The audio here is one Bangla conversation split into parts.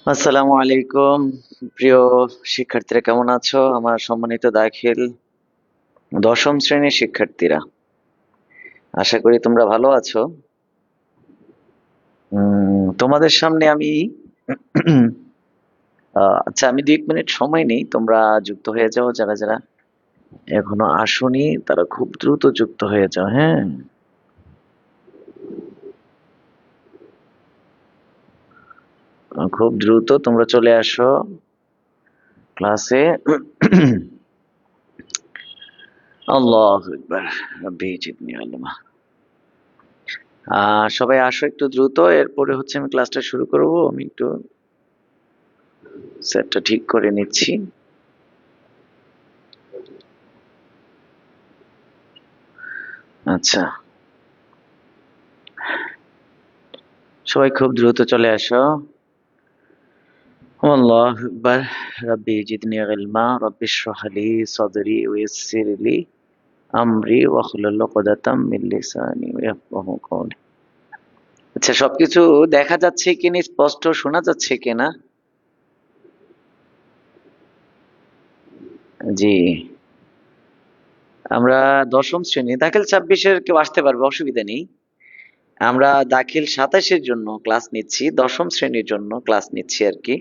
আসসালামু আলাইকুম। প্রিয় শিক্ষার্থীরা কেমন আছো? আমার সম্মানিত দাখিল দশম শ্রেণীর শিক্ষার্থীরা, আশা করি তোমরা ভালো আছো। তোমাদের সামনে আমি আচ্ছা, আমি 2 মিনিট সময় নেই, তোমরা যুক্ত হয়ে যাও। যারা যারা এখনো আসোনি তারা খুব দ্রুত যুক্ত হয়ে যাও, হ্যাঁ। খুব দ্রুত তোমরা চলে আসো ক্লাসে। আল্লাহু আকবার, রব্বি জিদনি ইলমা। সবাই আসো একটু দ্রুত, এরপরে হচ্ছে আমি ক্লাসটা শুরু করব। আমি একটু সেটটা ঠিক করে নিচ্ছি। আচ্ছা, সবাই খুব দ্রুত চলে আসো। আল্লাহু আকবার, রব্বি জিদনি ইলমা, রব্বি ইশরাহ লি সাদরি ওয়াইসির লি আমরি ওয়াহলুল উকদাতাম মিন লিসানি ইয়াফকাহু কওলি। আচ্ছা, সবকিছু দেখা যাচ্ছে কিনা, স্পষ্ট শোনা যাচ্ছে কিনা? জি, আমরা দশম শ্রেণী দাখিল 26-এর কেউ আসতে পারবে, অসুবিধা নেই। আমরা দাখিল 27-এর জন্য ক্লাস নিচ্ছি, দশম শ্রেণীর জন্য ক্লাস নিচ্ছি আর কি।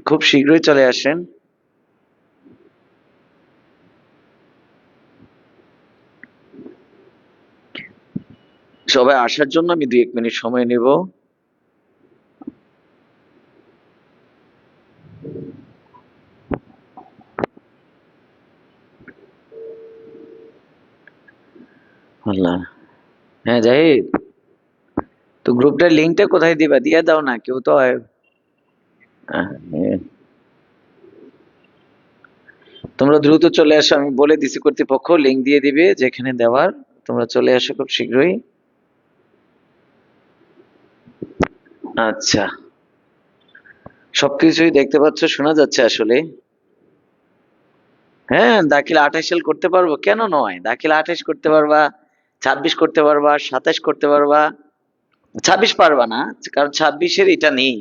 খুব শীঘ্রই চলে আসেন। সবাই আসার জন্য আমি 2-1 মিনিট সময় নেব। আল্লাহ, হ্যাঁ জাহিদ, তো গ্রুপটার লিঙ্কটা কোথায় দিবা? দিয়ে দাও না, কেউ তো এ, তোমরা দ্রুত চলে আসো, আমি বলে দিছি কর্তৃপক্ষ লিঙ্ক দিয়ে দিবে যেখানে দেওয়ার। তোমরা চলে আসো খুব শীঘ্রই। আচ্ছা, সবকিছুই দেখতে পাচ্ছ, শোনা যাচ্ছে আসলে। হ্যাঁ, দাখিল 28 সাল করতে পারবো, কেন নয়? দাখিল 28 করতে পারবা, 26 করতে পারবা, 27 করতে পারবা। 26 পারবা না, কারণ 26-এর এটা নেই।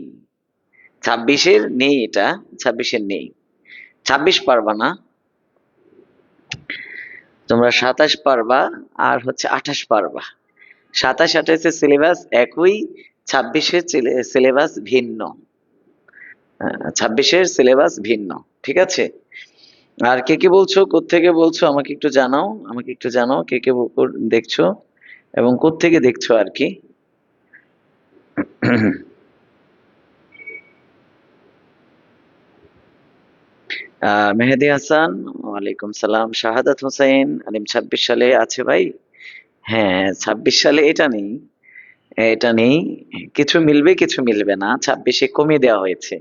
26-এর নেই এটা, 26-এর নেই। 26 পারবা না, তোমরা 27 পারবা, আর হচ্ছে 28 পারবা। 27-28-এর সিলেবাস একই, 26-এর সিলেবাস ভিন্ন। 26-এর সিলেবাস ভিন্ন, ঠিক আছে? আর কে কে বলছো, কোত্থেকে বলছো, আমাকে একটু জানাও। আমাকে একটু জানাও কে কে দেখছো এবং কোত্থেকে দেখছো আর কি। মেহেদি হাসান, ওয়ালাইকুম সালাম। শাহাদাত হোসেন আলিম 26 সালে আছে ভাই। হ্যাঁ, 26 সালে এটা নেই, এটা নেই। কিছু মিলবে কিছু মিলবে না, 26-এ কমিয়ে দেওয়া হয়েছে।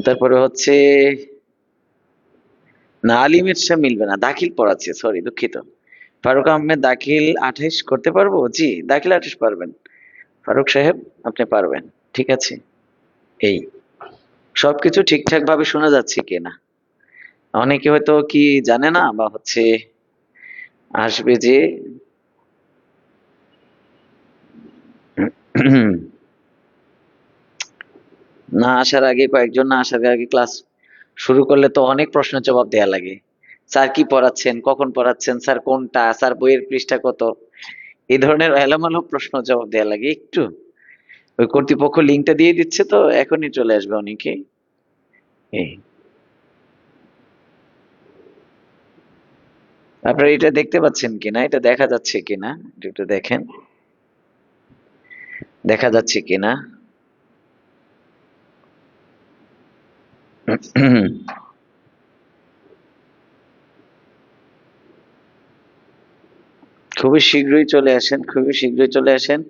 তারপরে হচ্ছে না, আলিমের সাথে মিলবে না, দাখিল পড়াচ্ছে, সরি দুঃখিত। ফারুক আহমেদ, দাখিল 28 করতে পারবো? জি, দাখিল 28 পারবেন ফারুক সাহেব, আপনি পারবেন। ঠিক আছে, এই সবকিছু ঠিকঠাক ভাবে শোনা যাচ্ছে কিনা? অনেকে হয়তো কি জানে না, বা হচ্ছে আসবে যে না আসার আগে, কয়েকজন না আসার আগে ক্লাস শুরু করলে তো অনেক প্রশ্ন জবাব দেয়া লাগে। স্যার কি পড়াচ্ছেন, কখন পড়াচ্ছেন, স্যার কোনটা, স্যার বইয়ের পৃষ্ঠা কত, এই ধরনের এলোমেলো প্রশ্ন জবাব দেয়া লাগে একটু। ওই কর্তৃপক্ষ লিঙ্কটা দিয়ে দিচ্ছে, তো এখনই চলে আসবে অনেকে। এই আপনারা এটা দেখতে পাচ্ছেন কিনা, এটা দেখা যাচ্ছে কিনা, এটা একটু দেখেন, দেখা যাচ্ছে কিনা। খুবই শীঘ্রই চলে আসেন, খুবই শীঘ্রই চলে আসেন।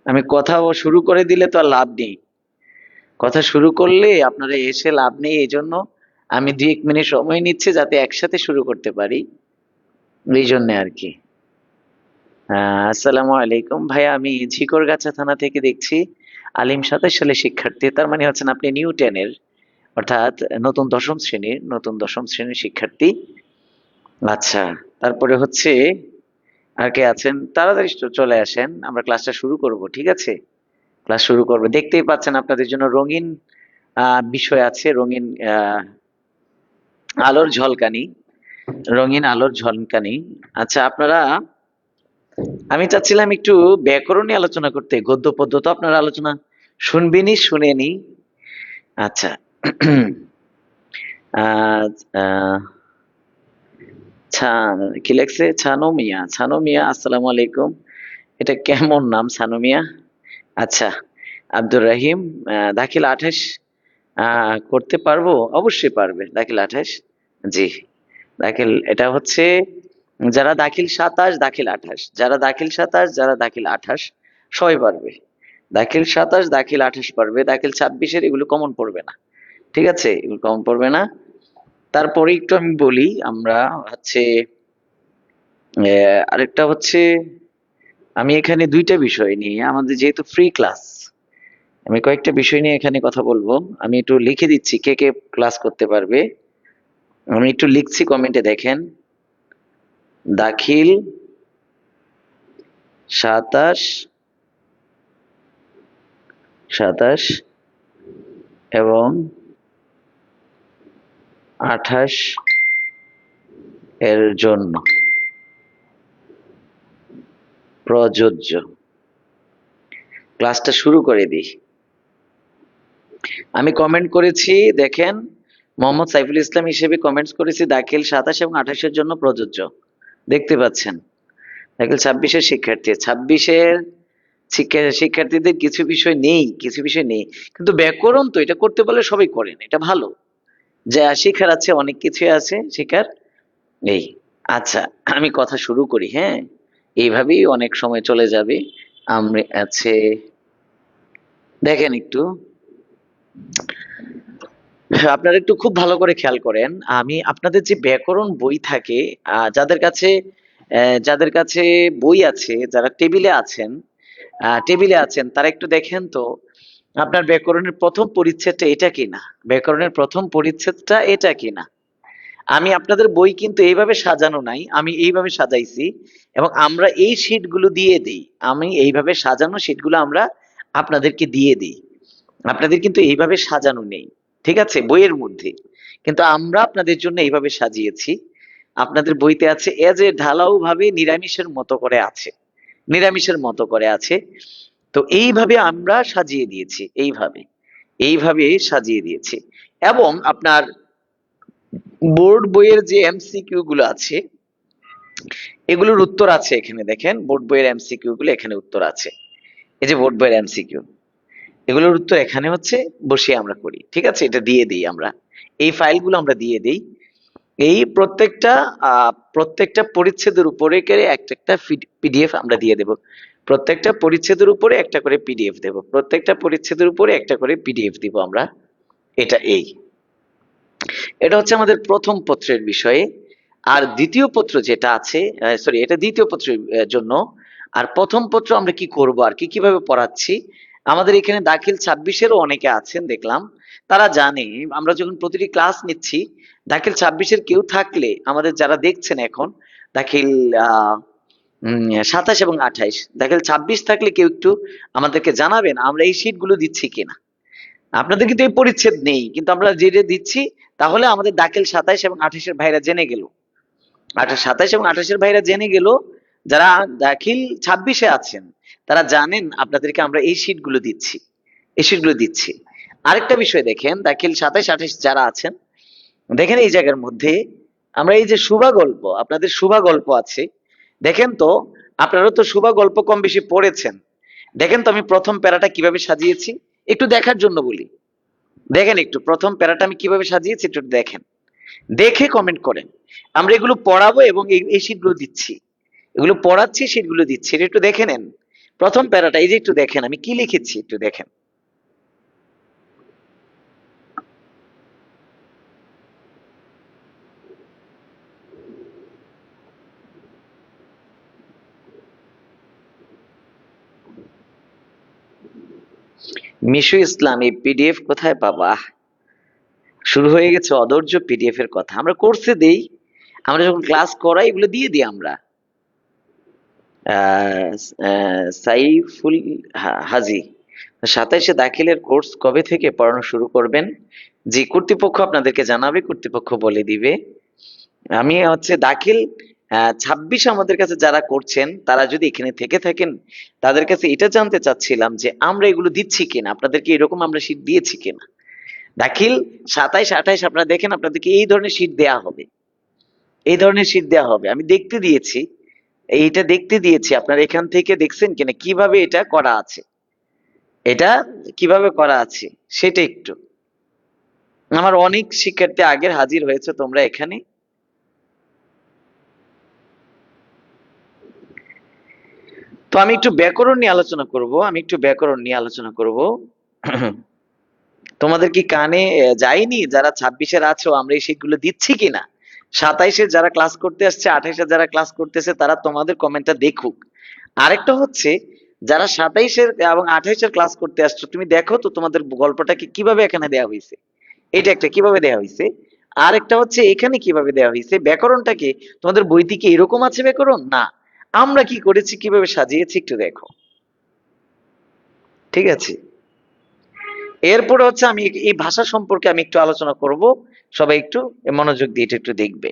আমি কথা শুরু করে দিলে তো আর লাভ নেই, কথা শুরু করলে আপনারা এসে লাভ নেই, এই জন্য আমি 2-1 মিনিট সময় নিচ্ছি যাতে একসাথে শুরু করতে পারি, এই জন্য আর কি। আসসালামু আলাইকুম ভাইয়া, আমি ঝিকরগাছা থানা থেকে দেখছি। আলিম 27 সালে শিক্ষার্থী, তার মানে হচ্ছেন আপনি নিউ 10-এর, অর্থাৎ নতুন দশম শ্রেণীর শিক্ষার্থী। আচ্ছা, তারপরে হচ্ছে আর কে আছেন? তাড়াতাড়ি চলে আসেন, আমরা ক্লাসটা শুরু করব, ঠিক আছে? ক্লাস শুরু করবে। দেখতেই পাচ্ছেন আপনাদের জন্য রঙিন বিষয় আছে, রঙিন আলোর ঝলকানি, রঙিন আলোর ঝলকানি। আচ্ছা আপনারা, আমি চাচ্ছিলাম একটু ব্যাকরণ নিয়ে আলোচনা করতে, গদ্য পদ্য তো আপনারা আলোচনা শুনবেনই, শুনেনি। আচ্ছা আহ, আহ, কি লেখছে, ছানো মিয়া, ছানো মিয়া, আসসালামু আলাইকুম। এটা কেমন নাম, ছানো মিয়া? আচ্ছা, আব্দুর রহিম, দাখিল 28 করতে পারবো? অবশ্যই পারবে দাখিল 28। জি, দাখিল এটা হচ্ছে যারা দাখিল 27, দাখিল 28, যারা দাখিল 27, যারা দাখিল 28 সবাই পারবে। দাখিল 27, দাখিল 28 পারবে। দাখিল 26-এর এগুলো কমন পড়বে না, ঠিক আছে, এগুলো কমন পড়বে না। তারপরে একটু আমি বলি, আমরা হচ্ছে আরেকটা হচ্ছে, আমি এখানে দুইটা বিষয় নিয়ে, আমাদের যেহেতু ফ্রি ক্লাস, আমি কয়েকটা বিষয় নিয়ে এখানে কথা বলবো। আমি একটু লিখে দিচ্ছি কে কে ক্লাস করতে পারবে। আমি একটু লিখছি, কমেন্টে দেখেন। দাখিল 27, 27 এবং 28 এর জন্য প্রযোজ্য। ক্লাসটা শুরু করে দিই। আমি কমেন্ট করেছি, দেখেন, মোহাম্মদ সাইফুল ইসলাম হিসেবে কমেন্টস করেছি দাখিল 27 এবং 28 এর জন্য প্রযোজ্য। দেখতে পাচ্ছেন, দাখিল 26-এর শিক্ষার্থী, 26-এর শিক্ষার্থীদের কিছু বিষয় নেই, কিছু বিষয় নেই, কিন্তু ব্যাকরণ তো এটা করতে বলে সবাই করেন, এটা ভালো। যা শিখার আছে, অনেক কিছু আছে শিখার। এই, আচ্ছা, আমি কথা শুরু করি, হ্যাঁ, এইভাবেই অনেক সময় চলে যাবে। আমরা আছে, দেখেন একটু, আপনারা একটু খুব ভালো করে খেয়াল করেন। আমি আপনাদের যে ব্যাকরণ বই থাকে, যাদের কাছে বই আছে, যারা টেবিলে আছেন, তারা একটু দেখেন তো আপনার ব্যাকরণের প্রথম পরিচ্ছেদটা এটা কিনা, ব্যাকরণের প্রথম পরিচ্ছেদটা এটা কিনা। আমি আপনাদের বই কিন্তু এইভাবে সাজানো নাই, আমি এইভাবে সাজাইছি, এবং আমরা এই শীটগুলো দিয়ে দিই, আমি এইভাবে সাজানো শীটগুলো আমরা আপনাদেরকে দিয়ে দিই। আপনাদের কিন্তু এইভাবে সাজানো নেই, ঠিক আছে, বইয়ের মধ্যে, কিন্তু আমরা আপনাদের জন্য এইভাবে সাজিয়েছি। আপনাদের বইতে আছে এজ এ ঢালাও ভাবে নিরামিষের মতো করে আছে, নিরামিষের মতো করে আছে। তো এইভাবে আমরা সাজিয়ে দিয়েছি, এইভাবে সাজিয়ে দিয়েছি। এবং আপনার বোর্ড বইয়ের যে এমসিকিউ গুলো আছে, এগুলোর উত্তর আছে এখানে, দেখেন বোর্ড বইয়ের এমসিকিউ গুলো এখানে উত্তর আছে। এই যে বোর্ড বইয়ের এমসিকিউ, এগুলোর উত্তর এখানে হচ্ছে বসিয়ে আমরা করি, ঠিক আছে, এটা দিয়ে দিই আমরা, এই ফাইলগুলো আমরা দিয়ে দিই। এই প্রত্যেকটা পরিচ্ছেদের উপরে করে একটা একটা পিডিএফ আমরা দিয়ে দেব। প্রত্যেকটা পরিচ্ছেদের উপরে একটা করে পিডিএফ দেব, প্রত্যেকটা পরিচ্ছেদের উপরে একটা করে পিডিএফ দিব আমরা। এটা হচ্ছে আমাদের প্রথম পত্রের বিষয়ে। আর দ্বিতীয় পত্র যেটা আছে, সরি, এটা দ্বিতীয় পত্রের জন্য। আর প্রথম পত্র আমরা কি করব আর কি কিভাবে পড়াচ্ছি, আমাদের এখানে দাখিল 26-এরও অনেকে আছেন দেখলাম, তারা জানে আমরা যখন প্রতিটি ক্লাস নিচ্ছি, দাখিল 26-এর কেউ থাকলে, আমাদের যারা দেখছেন এখন, দাখিল 27 এবং 28, দাখিল 26 থাকলে কেউ একটু আমাদেরকে জানাবেন আমরা এই শীটগুলো দিচ্ছি কিনা। আপনাদের কিন্তু এই পরিচ্ছেদ নেই, কিন্তু আমরা যেটা দিচ্ছি, তাহলে আমাদের দাখিল 27 এবং 28-এর ভাইরা জেনে গেল, 27 এবং 28-এর ভাইরা জেনে গেল, যারা দাখিল 26-এ আছেন তারা জানেন আপনাদেরকে আমরা এই শীটগুলো দিচ্ছি, এই শীটগুলো দিচ্ছি। আরেকটা বিষয় দেখেন, দাখিল 27, 28 যারা আছেন, দেখেন এই জায়গার মধ্যে আমরা এই যে শুভা গল্প, আপনাদের শুভা গল্প আছে, দেখেন তো, আপনারা তো শুভা গল্প কম বেশি পড়েছেন। দেখেন তো আমি প্রথম প্যারাটা কিভাবে সাজিয়েছি, একটু দেখার জন্য বলি। দেখেন একটু প্রথম প্যারাটা আমি কিভাবে সাজিয়েছি, একটু দেখেন, দেখে কমেন্ট করেন। আমরা এগুলো পড়াবো এবং এই শীটগুলো দিচ্ছি, এগুলো পড়াচ্ছি, শীটগুলো দিচ্ছি, এটা একটু দেখে নেন। প্রথম প্যারাটা এই যে একটু দেখেন আমি কি লিখেছি, একটু দেখেন। মিশু ইসলাম, এই পিডিএফ কোথায় পাবা? শুরু হয়ে গেছে অধৈর্য পিডিএফ এর কথা, আমরা কোর্সে দেই, আমরা যখন ক্লাস করাই এগুলো দিয়ে দিই আমরা। সাইফুল হাজি, 27-এ দাখিলের কোর্স কবে থেকে পড়ানো শুরু করবেন? জি, কর্তৃপক্ষ আপনাদেরকে জানাবে, কর্তৃপক্ষ বলে দিবে। আমি হচ্ছে দাখিল 26 আমাদের কাছে যারা করছেন তারা যদি এখানে থেকে থাকেন, তাদের কাছে এটা জানতে চাচ্ছিলাম যে আমরা এগুলো দিচ্ছি কিনা, আপনাদেরকে এরকম আমরা শীট দিয়েছি কিনা। দাখিল 27-28 আপনারা দেখেন, আপনাদেরকে এই ধরনের শীট দেয়া হবে, এই ধরনের শীট দেয়া হবে। আমি দেখতে দিয়েছি, এইটা দেখতে দিয়েছি, আপনারা এখান থেকে দেখছেন কিনা, কিভাবে এটা করা আছে, এটা কিভাবে করা আছে সেটা একটু। আমার অনেক শিক্ষার্থী আগের হাজির হয়েছে তোমরা এখানে। তো আমি একটু ব্যাকরণ নিয়ে আলোচনা করব, তোমাদের কি কানে যায়নি যারা 26-এর আছো আমরা এই শিটগুলো দিচ্ছি কিনা? 27-এ যারা ক্লাস করতে আসছে, 28-এ যারা ক্লাস করতেছে তারা তোমাদের কমেন্টটা দেখুক। আরেকটা হচ্ছে, যারা 27-এর এবং 28-এর ক্লাস করতে আসছো, তুমি দেখো তো তোমাদের গল্পটাকে কিভাবে এখানে দেওয়া হয়েছে, এটা একটা কিভাবে দেওয়া হয়েছে। আরেকটা হচ্ছে এখানে কিভাবে দেওয়া হয়েছে, ব্যাকরণটাকে তোমাদের বইতে কি এরকম আছে ব্যাকরণ, না আমরা কি করেছি, কিভাবে সাজিয়েছি একটু দেখো, ঠিক আছে? এরপরে হচ্ছে আমি এই ভাষা সম্পর্কে আমি একটু আলোচনা করব, সবাই একটু মনোযোগ দিয়ে এটা একটু দেখবে।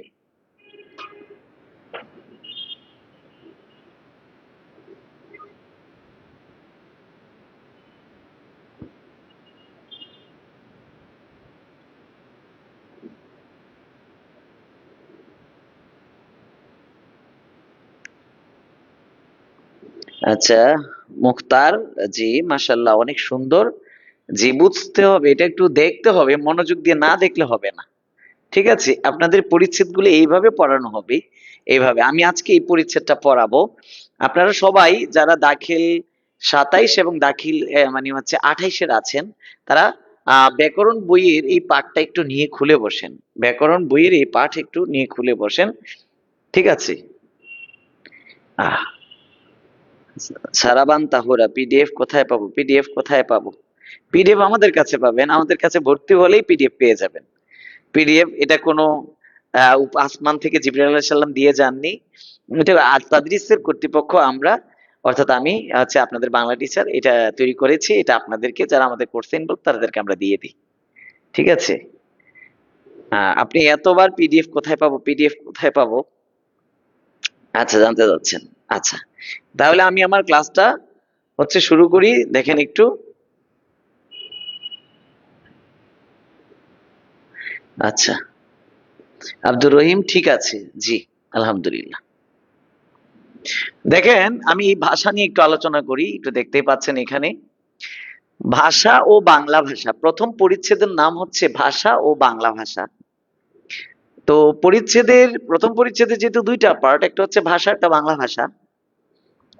আচ্ছা, মুখতার, জি মাশাল্লাহ অনেক সুন্দর। জি, বুঝতে হবে, এটা একটু দেখতে হবে, মনোযোগ দিয়ে না দেখলে হবে না, ঠিক আছে? আপনাদের পরিচ্ছেদগুলো এইভাবে পড়ানো হবে, এইভাবে। আমি আজকে এই পরিচ্ছেদটা পড়াবো, আপনারা সবাই যারা দাখিল 27 এবং দাখিল মানে হচ্ছে 28-এর আছেন, তারা ব্যাকরণ বইয়ের এই পাঠটা একটু নিয়ে খুলে বসেন, ব্যাকরণ বইয়ের এই পাঠ একটু নিয়ে খুলে বসেন, ঠিক আছে? আহ সারাবান তাহুরা, পিডিএফ কোথায় পাবো, পিডিএফ কোথায় পাবো? পিডিএফ আমাদের কাছে পাবেন, আমাদের কাছে ভর্তি হলেই পিডিএফ পেয়ে যাবেন। পিডিএফ এটা কোনো আসমান থেকে জিবরাইল আলাইহিস সালাম দিয়ে যাননি, এটা তাদরিসের কর্তৃপক্ষ আমরা, অর্থাৎ আমি হচ্ছে আপনাদের বাংলা টিচার, এটা তৈরি করেছি, এটা আপনাদেরকে যারা আমাদের কোর্সে ইনভলভ তাদেরকে আমরা দিয়ে দিই, ঠিক আছে? আপনি এতবার পিডিএফ কোথায় পাবো, পিডিএফ কোথায় পাবো, আচ্ছা জানতে চাচ্ছেন। আচ্ছা, তাহলে আমি আমার ক্লাসটা হচ্ছে শুরু করি, দেখেন একটু। আচ্ছা, আব্দুর রহিম, ঠিক আছে, জি আলহামদুলিল্লাহ। দেখেন আমি এই ভাষা নিয়ে একটু আলোচনা করি, একটু দেখতেই পাচ্ছেন এখানে ভাষা ও বাংলা ভাষা, প্রথম পরিচ্ছেদের নাম হচ্ছে ভাষা ও বাংলা ভাষা। তো প্রথম পরিচ্ছেদে যেহেতু দুইটা পার্ট, একটা হচ্ছে ভাষা, একটা বাংলা ভাষা।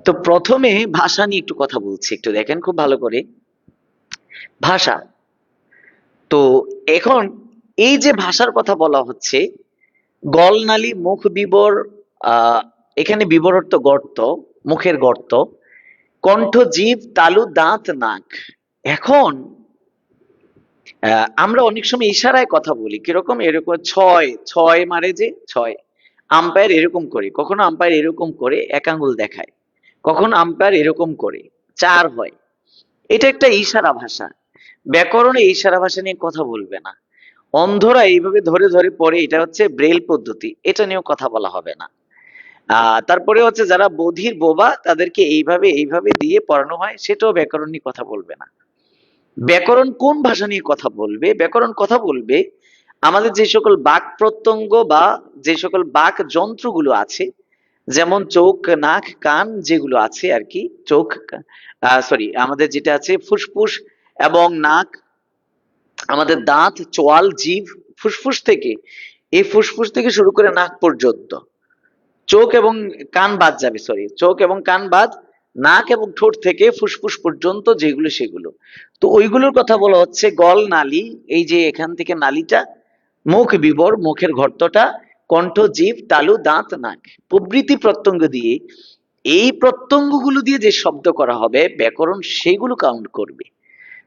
তো প্রথমে ভাষা নিয়ে একটু কথা বলছি, একটু দেখেন খুব ভালো করে। ভাষা, তো এখন এই যে ভাষার কথা বলা হচ্ছে, গলনালী, মুখ বিবর, আহ এখানে বিবর অর্থ গর্ত, মুখের গর্ত, কণ্ঠ, জিভ, তালু, দাঁত, নাক। এখন আমরা অনেক সময় ইশারায় কথা বলি, কিরকম, এরকম ছয় ছয় মারে যে ছয়, আম্পায়ার এরকম করে, কখনো আম্পায়ার এরকম করে এক আঙ্গুল দেখায়, কখনো আম্পায়ার এরকম করে চার হয়, এটা একটা ইশারা ভাষা। ব্যাকরণে ইশারা ভাষা নিয়ে কথা বলবে না, অন্ধরা এইভাবে ধরে ধরে পড়ে, এটা হচ্ছে ব্রেল পদ্ধতি, এটা নিয়েও কথা বলা হবে না। তারপরে হচ্ছে যারা বধির বোবা তাদেরকে এইভাবে এইভাবে দিয়ে পড়ানো হয়, সেটাও ব্যাকরণ নিয়ে কথা বলবে না। ব্যাকরণ কোন ভাষা নিয়ে কথা বলবে, ব্যাকরণ কথা বলবে আমাদের যে সকল বাক প্রত্যঙ্গ বা যে সকল বাক যন্ত্রগুলো আছে, যেমন চোখ, নাক, কান যেগুলো আছে আর কি, চোখ, সরি আমাদের যেটা আছে ফুসফুস এবং নাক, আমাদের দাঁত, চোয়াল, জিভ, ফুসফুস থেকে, এই ফুসফুস থেকে শুরু করে নাক পর্যন্ত, চোখ এবং কান বাদ যাবে, সরি চোখ এবং কান বাদ, নাক এবং ঠোঁট থেকে ফুসফুস পর্যন্ত যেগুলো সেগুলো, তো ওইগুলোর কথা বলা হচ্ছে গল নালী, এই যে এখান থেকে নালীটা, মুখ বিবর, মুখের গর্তটা, কণ্ঠ, জিভ, তালু, দাঁত, নাক প্রভৃতি প্রত্যঙ্গ দিয়ে, এই প্রত্যঙ্গগুলো দিয়ে যে শব্দ করা হবে ব্যাকরণ সেগুলো কাউন্ট করবে।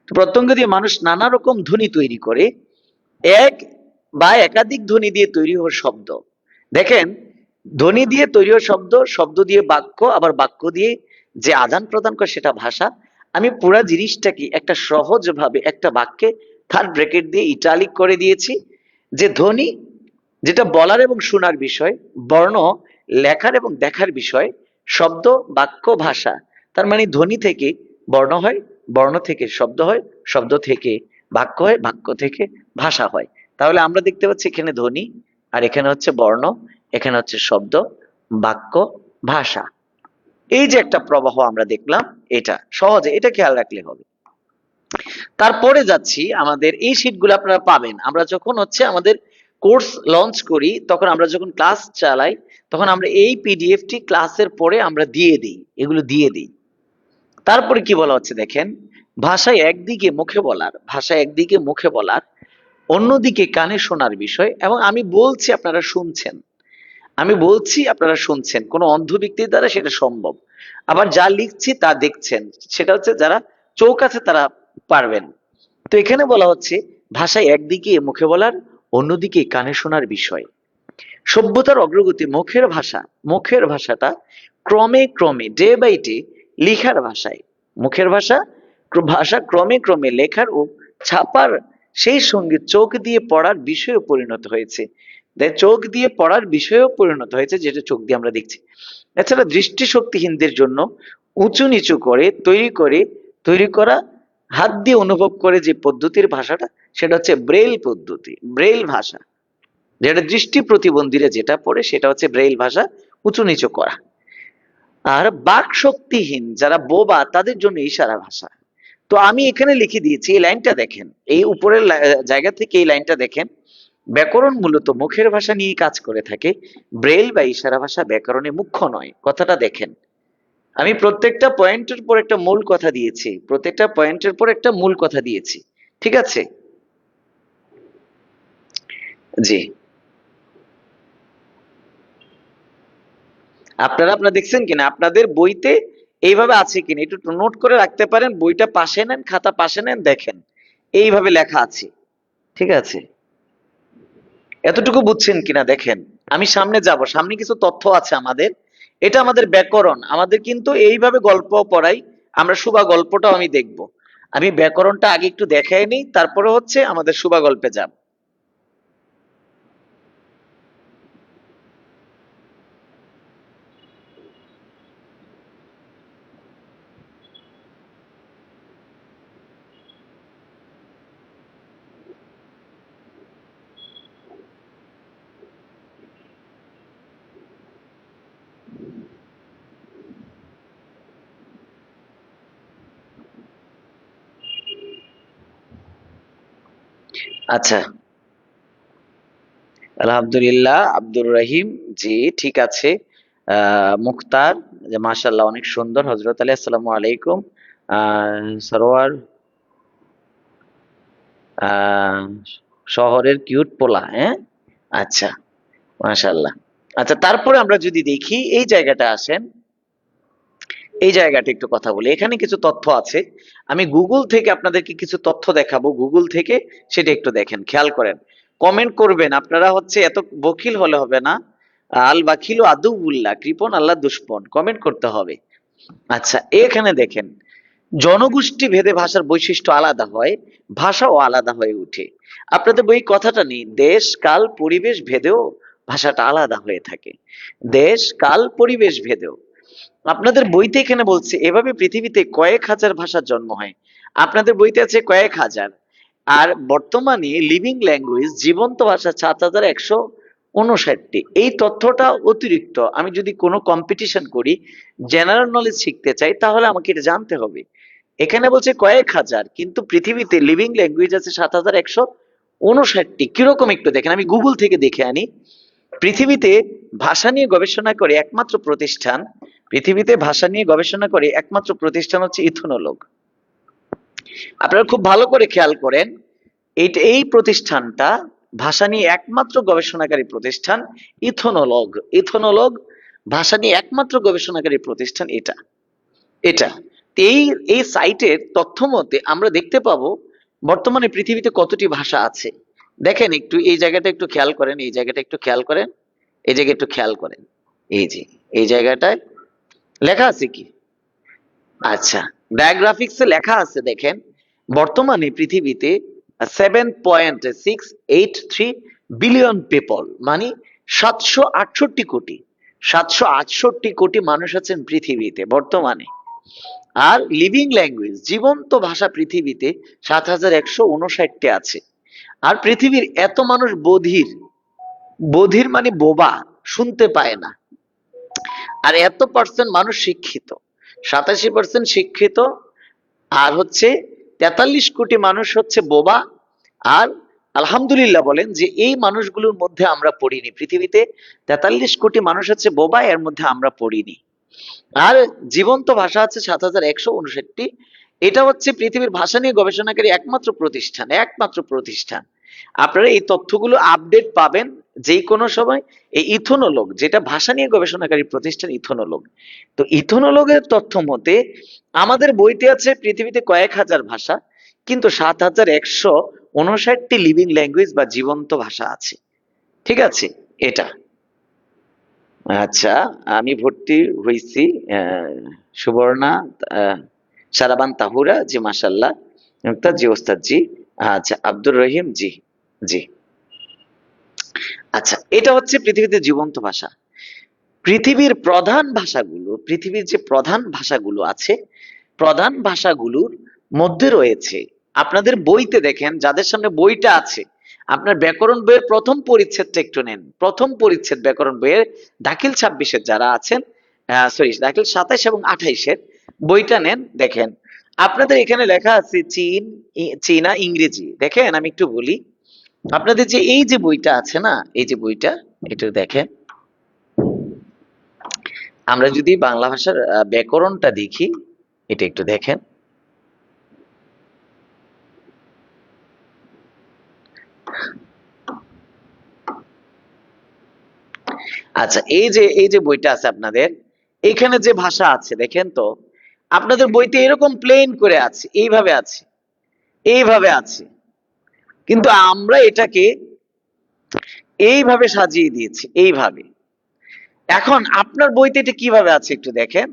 তো প্রত্যঙ্গ দিয়ে মানুষ নানা রকম ধ্বনি তৈরি করে, এক বা একাধিক ধ্বনি দিয়ে তৈরি হওয়া শব্দ। দেখেন, ধ্বনি দিয়ে তৈরি হওয়া শব্দ, শব্দ দিয়ে বাক্য, আবার বাক্য দিয়ে যে আদান প্রদান করে সেটা ভাষা, আমি পুরা জিনিসটাকে একটা সহজ ভাবে একটা বাক্যে থার্ড ব্র্যাকেট দিয়ে ইটালিক করে দিয়েছি, যে ধ্বনি যেটা বলার এবং শোনার বিষয়, বর্ণ লেখার এবং দেখার বিষয়, শব্দ বাক্য ভাষা। তার মানে ধ্বনি থেকে বর্ণ হয়, বর্ণ থেকে শব্দ হয়, শব্দ থেকে বাক্য হয়, বাক্য থেকে ভাষা হয়। তাহলে আমরা দেখতে পাচ্ছি এখানে ধ্বনি, আর এখানে হচ্ছে বর্ণ, এখানে হচ্ছে শব্দ, বাক্য, ভাষা। এই যে একটা প্রবাহ আমরা দেখলাম, এটা সহজে এটা খেয়াল রাখলে হবে। তারপরে যাচ্ছি, আমাদের এই শীটগুলো আপনারা পাবেন আমরা যখন হচ্ছে আমাদের কোর্স লঞ্চ করি, তখন আমরা যখন ক্লাস চালাই, তখন আমরা এই পিডিএফটি ক্লাসের পরে আমরা দিয়ে দিই, এগুলো দিয়ে দিই। তারপরে কি বলা হচ্ছে দেখেন, ভাষায় একদিকে মুখে বলার, ভাষা একদিকে মুখে বলার, অন্যদিকে কানে শোনার বিষয়। এবং আমি বলছি আপনারা শুনছেন, আমি বলছি আপনারা শুনছেন, কোনো অন্ধ ব্যক্তির দ্বারা সেটা সম্ভব। আবার যা লিখছি তা দেখছেন, সেটা হচ্ছে যারা চোখ আছে তারা পারবেন। তো এখানে বলা হচ্ছে ভাষায় একদিকে মুখে বলার, অন্যদিকে কানে শোনার বিষয়। সভ্যতার অগ্রগতি মুখের ভাষা, মুখের ভাষাটা ক্রমে ক্রমে ডে বাই ডে লেখার ভাষায়, মুখের ভাষা ভাষা ক্রমে ক্রমে লেখার ও ছাপার, সেই সঙ্গে চোখ দিয়ে পড়ার বিষয়ে পরিণত হয়েছে। চোখ দিয়ে পড়ার বিষয়েও পরিণত হয়েছে, যেটা চোখ দিয়ে আমরা দেখছি। এছাড়া দৃষ্টিশক্তিহীনদের জন্য উঁচু নিচু করে তৈরি করা, হাত দিয়ে অনুভব করে যে পদ্ধতির ভাষাটা, সেটা হচ্ছে ব্রেইল পদ্ধতি, ব্রেইল ভাষা। যেটা দৃষ্টি প্রতিবন্ধীরা যেটা পড়ে সেটা হচ্ছে ব্রেইল ভাষা, উঁচু নিচু করা। আর বাক শক্তিহীন যারা বোবা তাদের জন্য ইশারা ভাষা। তো আমি এখানে লিখে দিয়েছি, এই লাইনটা দেখেন, এই উপরের জায়গা থেকে এই লাইনটা দেখেন, ব্যাকরণ মূলত মুখের ভাষা নিয়ে কাজ করে থাকে, ব্রেইল বা ইশারা ভাষা ব্যাকরণে মুখ্য নয়। কথাটা দেখেন, আমি প্রত্যেকটা পয়েন্টের পর একটা মূল কথা দিয়েছি, প্রত্যেকটা পয়েন্টের পর একটা মূল কথা দিয়েছি, ঠিক আছে? জি, আপনারা দেখছেন কিনা, আপনাদের বইতে এইভাবে আছে কিনা একটু নোট করে রাখতে পারেন, বইটা পাশে নেন, খাতা পাশে নেন, দেখেন এইভাবে লেখা আছে, ঠিক আছে? এতটুকু বুঝছেন কিনা দেখেন। আমি সামনে যাব, সামনে কিছু তথ্য আছে আমাদের। এটা আমাদের ব্যাকরণ, আমাদের কিন্তু এইভাবে গল্প পড়াই, আমরা সুবা গল্পটাও আমি দেখব। আমি ব্যাকরণটা আগে একটু দেখাই নিই, তারপরে হচ্ছে আমাদের সুবা গল্পে যাব। আচ্ছা, আলহামদুলিল্লাহ, আব্দুর রহিম, জি ঠিক আছে। মুখতার, যে মাশাআল্লাহ অনেক সুন্দর। হযরত আলী, আসসালামু আলাইকুম। সরোয়ার, আহ শহরের কিউট পোলা, হ্যাঁ, আচ্ছা, মাশাআল্লাহ। আচ্ছা, তারপরে আমরা যদি দেখি এই জায়গাটা আসেন, এই জায়গাটা একটু কথা বলি, এখানে কিছু তথ্য আছে। আমি গুগল থেকে আপনাদেরকে কিছু তথ্য দেখাবো, গুগল থেকে, সেটা একটু দেখেন, খেয়াল করেন, কমেন্ট করবেন। আপনারা হচ্ছে এত বকিল হলে হবে না। আল বাকিল আদুবুল্লাহ, কৃপণ আল্লাহ দুশ্মন, কমেন্ট করতে হবে। আচ্ছা, এখানে দেখেন, জনগোষ্ঠী ভেদে ভাষার বৈশিষ্ট্য আলাদা হয়, ভাষাও আলাদা হয়ে ওঠে। আপনাদের বই কথাটা নেই, দেশ কাল পরিবেশ ভেদেও ভাষাটা আলাদা হয়ে থাকে, দেশ কাল পরিবেশ ভেদেও। আপনাদের বইতে এখানে বলছে এভাবে পৃথিবীতে কয়েক হাজার ভাষার জন্ম হয়, আপনাদের বইতে আছে কয়েক হাজার। আর বর্তমানে লিভিং ল্যাঙ্গুয়েজ জীবন্ত ভাষা ৭,১৫৯। এই তথ্যটা অতিরিক্ত। আমি যদি কোনো কম্পিটিশন করি, জেনারেল নলেজ শিখতে চাই, তাহলে আমাকে এটা জানতে হবে। এখানে বলছে কয়েক হাজার, কিন্তু পৃথিবীতে লিভিং ল্যাঙ্গুয়েজ আছে ৭,১৫৯। কিরকম একটু দেখেন, আমি গুগল থেকে দেখে আনি। পৃথিবীতে ভাষা নিয়ে গবেষণা করে একমাত্র প্রতিষ্ঠান, পৃথিবীতে ভাষা নিয়ে গবেষণা করে একমাত্র প্রতিষ্ঠান হচ্ছে ইথনোলগ। আপনারা খুব ভালো করে খেয়াল করেন, এই প্রতিষ্ঠানটা ভাষা নিয়ে একমাত্র গবেষণাকারী প্রতিষ্ঠান, ইথনোলগ। ইথনোলগ ভাষা নিয়ে একমাত্র গবেষণাকারী প্রতিষ্ঠান, এটা এটা এই এই সাইটের তথ্য মতে আমরা দেখতে পাবো বর্তমানে পৃথিবীতে কতটি ভাষা আছে। দেখেন একটু এই জায়গাটা একটু খেয়াল করেন, এই জায়গাটা একটু খেয়াল করেন, এই জায়গায় একটু খেয়াল করেন, এই যে এই জায়গাটায় লেখা আছে কি? আচ্ছা, ডায়াগ্রাফিক্সে লেখা আছে দেখেন, বর্তমানে পৃথিবীতে 7.683 বিলিয়ন পিপল, মানে 768 কোটি, 768 কোটি মানুষ আছেন পৃথিবীতে বর্তমানে। আর লিভিং ল্যাঙ্গুয়েজ, জীবন্ত ভাষা পৃথিবীতে 7,159টি আছে। আর পৃথিবীর এত মানুষ বধির, বধির মানে বোবা, শুনতে পায় না। আর এত পার্সেন্ট মানুষ শিক্ষিত, 87% শিক্ষিত। আর হচ্ছে 43 কোটি মানুষ হচ্ছে বোবা। আর আলহামদুলিল্লাহ বলেন যে এই মানুষগুলোর মধ্যে আমরা পড়িনি। পৃথিবীতে 43 কোটি মানুষ হচ্ছে বোবা, এর মধ্যে আমরা পড়িনি। আর জীবন্ত ভাষা আছে 7,159টি। এটা হচ্ছে পৃথিবীর ভাষা নিয়ে গবেষণাকারী একমাত্র প্রতিষ্ঠান। আপনারা এই তথ্যগুলো আপডেট পাবেন যে কোনো সময়। এই ইথোনোলগ, যেটা ভাষা নিয়ে গবেষণাকারী প্রতিষ্ঠান ইথোনোলগ, তো ইথোনোলগের তথ্য মতে আমাদের বইতে আছে পৃথিবীতে কয়েক হাজার ভাষা, কিন্তু 7,159টি লিভিং ল্যাঙ্গুয়েজ বা জীবন্ত ভাষা আছে। ঠিক আছে, এটা। আচ্ছা, আমি ভর্তি হয়েছি সুবর্ণা সারাবান তাহুরা, জি মাশাল্লাহ, জি ওস্তাদ জি। আচ্ছা, আব্দুর রহিম, জি জি। আচ্ছা, এটা হচ্ছে পৃথিবীতে জীবন্ত ভাষা। পৃথিবীর প্রধান ভাষাগুলো, পৃথিবীর যে প্রধান ভাষাগুলো আছে, প্রধান ভাষাগুলোর মধ্যে রয়েছে, আপনাদের বইতে দেখেন, যাদের সামনে বইটা আছে, আপনার ব্যাকরণ বইয়ের প্রথম পরিচ্ছেদটা একটু নেন, প্রথম পরিচ্ছেদ ব্যাকরণ বইয়ের দাখিল 26-এর যারা আছেন, সরি দাখিল 27 এবং 28-এর বইটা নেন, দেখেন আপনাদের এখানে লেখা আছে চীনা, ইংরেজি। দেখেন আমি একটু বলি, আপনাদের যে এই যে বইটা আছে না, এই যে বইটা, একটু দেখেন। আমরা যদি বাংলা ভাষার ব্যাকরণটা দেখি, এটা একটু দেখেন। আচ্ছা, এই যে বইটা আছে আপনাদের, এখানে যে ভাষা আছে দেখেন তো, আপনাদের বইতে এরকম প্লেন করে আছে, এইভাবে আছে, এইভাবে আছে, কিন্তু আমরা এটাকে এইভাবে সাজিয়ে দিয়েছি, এইভাবে। এখন আপনার বইতে এটা কিভাবে আছে একটু দেখেন।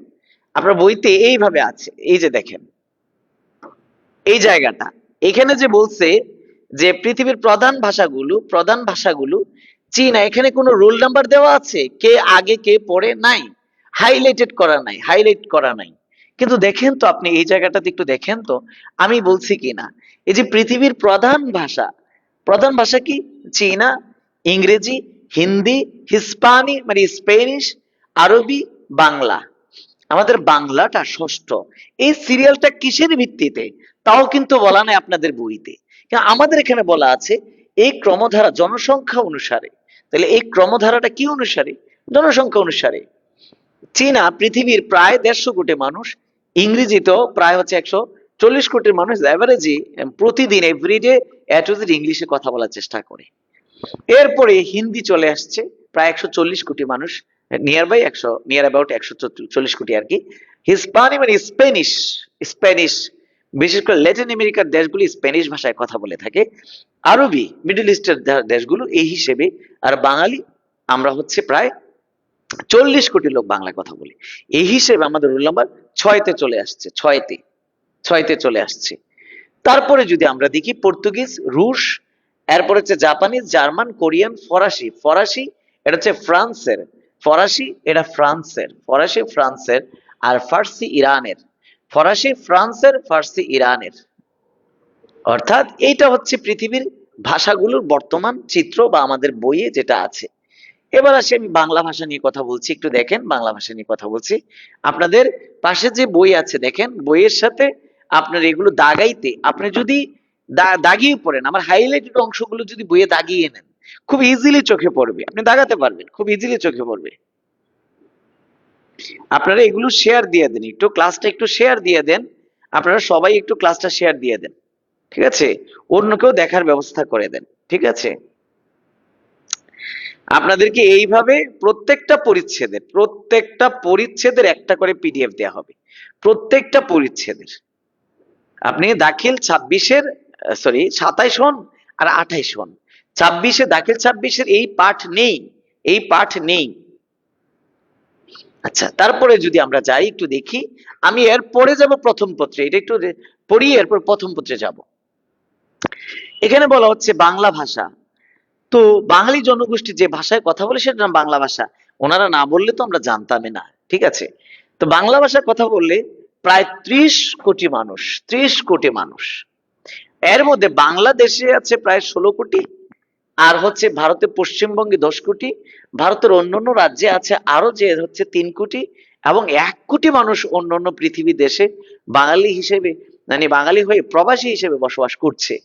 আপনার বইতে এইভাবে আছে, এই যে দেখেন এই জায়গাটা, এখানে যে বলছে যে পৃথিবীর প্রধান ভাষাগুলো চীনা, এখানে কোনো রোল নাম্বার দেওয়া আছে, কে আগে কে পরে নাই, হাইলাইট করা নাই। কিন্তু দেখেন তো আপনি এই জায়গাটাতে একটু দেখেন তো, আমি বলছি কিনা, এই যে পৃথিবীর প্রধান ভাষা কি, চীনা, ইংরেজি, হিন্দি, হিস্পানি মানে স্পেনিশ, আরবি, বাংলা। আমাদের বাংলাটা ষষ্ঠ। এই সিরিয়ালটা কিসের ভিত্তিতে তাও কিন্তু বলা নাই আপনাদের বইতে, কিন্তু আমাদের এখানে বলা আছে এই ক্রমধারা জনসংখ্যা অনুসারে। তাহলে এই ক্রমধারাটা কি অনুসারে? জনসংখ্যা অনুসারে। চীনা পৃথিবীর প্রায় 150 কোটি মানুষ, ইংরেজিতেও প্রায় হচ্ছে 140 কোটির মানুষ এভারেজে প্রতিদিন এভরিডে ইংলিশে কথা বলার চেষ্টা করে। এরপরে হিন্দি চলে আসছে, প্রায় 140 কোটি মানুষ, নিয়ার অ্যাবাউট 140 কোটি আর কি। হিস্পানি মানে স্প্যানিশ, বিশেষ করে ল্যাটিন আমেরিকার দেশগুলি স্প্যানিশ ভাষায় কথা বলে থাকে। আরবি, মিডল ইস্টের দেশগুলো এই হিসেবে। আর বাঙালি আমরা হচ্ছে প্রায় 40 কোটি লোক বাংলা কথা বলি। এই হিসেবে আমাদের রোল নাম্বার 6-তে চলে আসছে, 6-তে চলে আসছে। তারপরে যদি আমরা দেখি পর্তুগিজ, রুশ, এরপর হচ্ছে জাপানিজ, জার্মান, কোরিয়ান, ফরাসি এটা হচ্ছে ফ্রান্সের, ফরাসি ফ্রান্সের, আর ফার্সি ইরানের। অর্থাৎ এইটা হচ্ছে পৃথিবীর ভাষাগুলোর বর্তমান চিত্র বা আমাদের বইয়ে যেটা আছে। এবার আসি আমি বাংলা ভাষা নিয়ে কথা বলছি, একটু দেখেন বাংলা ভাষা নিয়ে কথা বলছি। আপনাদের পাশে যে বই আছে দেখেন, বইয়ের সাথে আপনার এগুলো দাগাইতে, আপনি যদি দাগিয়ে পড়েন, আমার হাইলাইটেড অংশগুলো যদি বইয়ে দাগিয়ে নেন, খুব ইজিলি চোখে পড়বে, আপনি দাগাতে পারবেন, খুব ইজিলি চোখে পড়বে। আপনারা এগুলো শেয়ার দিয়ে দেন, একটু ক্লাসটা একটু শেয়ার দিয়ে দেন, আপনারা সবাই একটু ক্লাসটা শেয়ার দিয়ে দেন, ঠিক আছে? অন্যকেও দেখার ব্যবস্থা করে দেন, ঠিক আছে? আপনাদেরকে এইভাবে প্রত্যেকটা পরিচ্ছেদের একটা করে পিডিএফ দেওয়া হবে, প্রত্যেকটা পরিচ্ছেদের। আপনি দাখিল 26-এর, সরি 27 হন আর 28 হন, 26-এ দাখিল 26-এর এই পাঠ নেই, আচ্ছা, তারপরে যদি আমরা যাই একটু দেখি, আমি এর পরে যাব প্রথম পত্রে, এটা একটু পড়ি, এরপর প্রথম পত্রে যাব। এখানে বলা হচ্ছে বাংলা ভাষা। তো বাঙালি জনগোষ্ঠী যে ভাষায় কথা বলে সেটার নাম বাংলা ভাষা। ওনারা না বললে তো আমরা জানতামই না, ঠিক আছে। তো বাংলা ভাষায় কথা বললে প্রায় 30 কোটি মানুষ, 30 কোটি মানুষ। এর মধ্যে বাংলাদেশে আছে প্রায় 16 কোটি, আর হচ্ছে ভারতে পশ্চিমবঙ্গে 10 কোটি, ভারতের অন্যান্য রাজ্যে আছে আরো যে হচ্ছে 3 কোটি, এবং 1 কোটি মানুষ অন্যান্য পৃথিবী দেশে বাঙালি হিসেবে, মানে বাঙালি হয়ে প্রবাসী হিসেবে বসবাস করছে।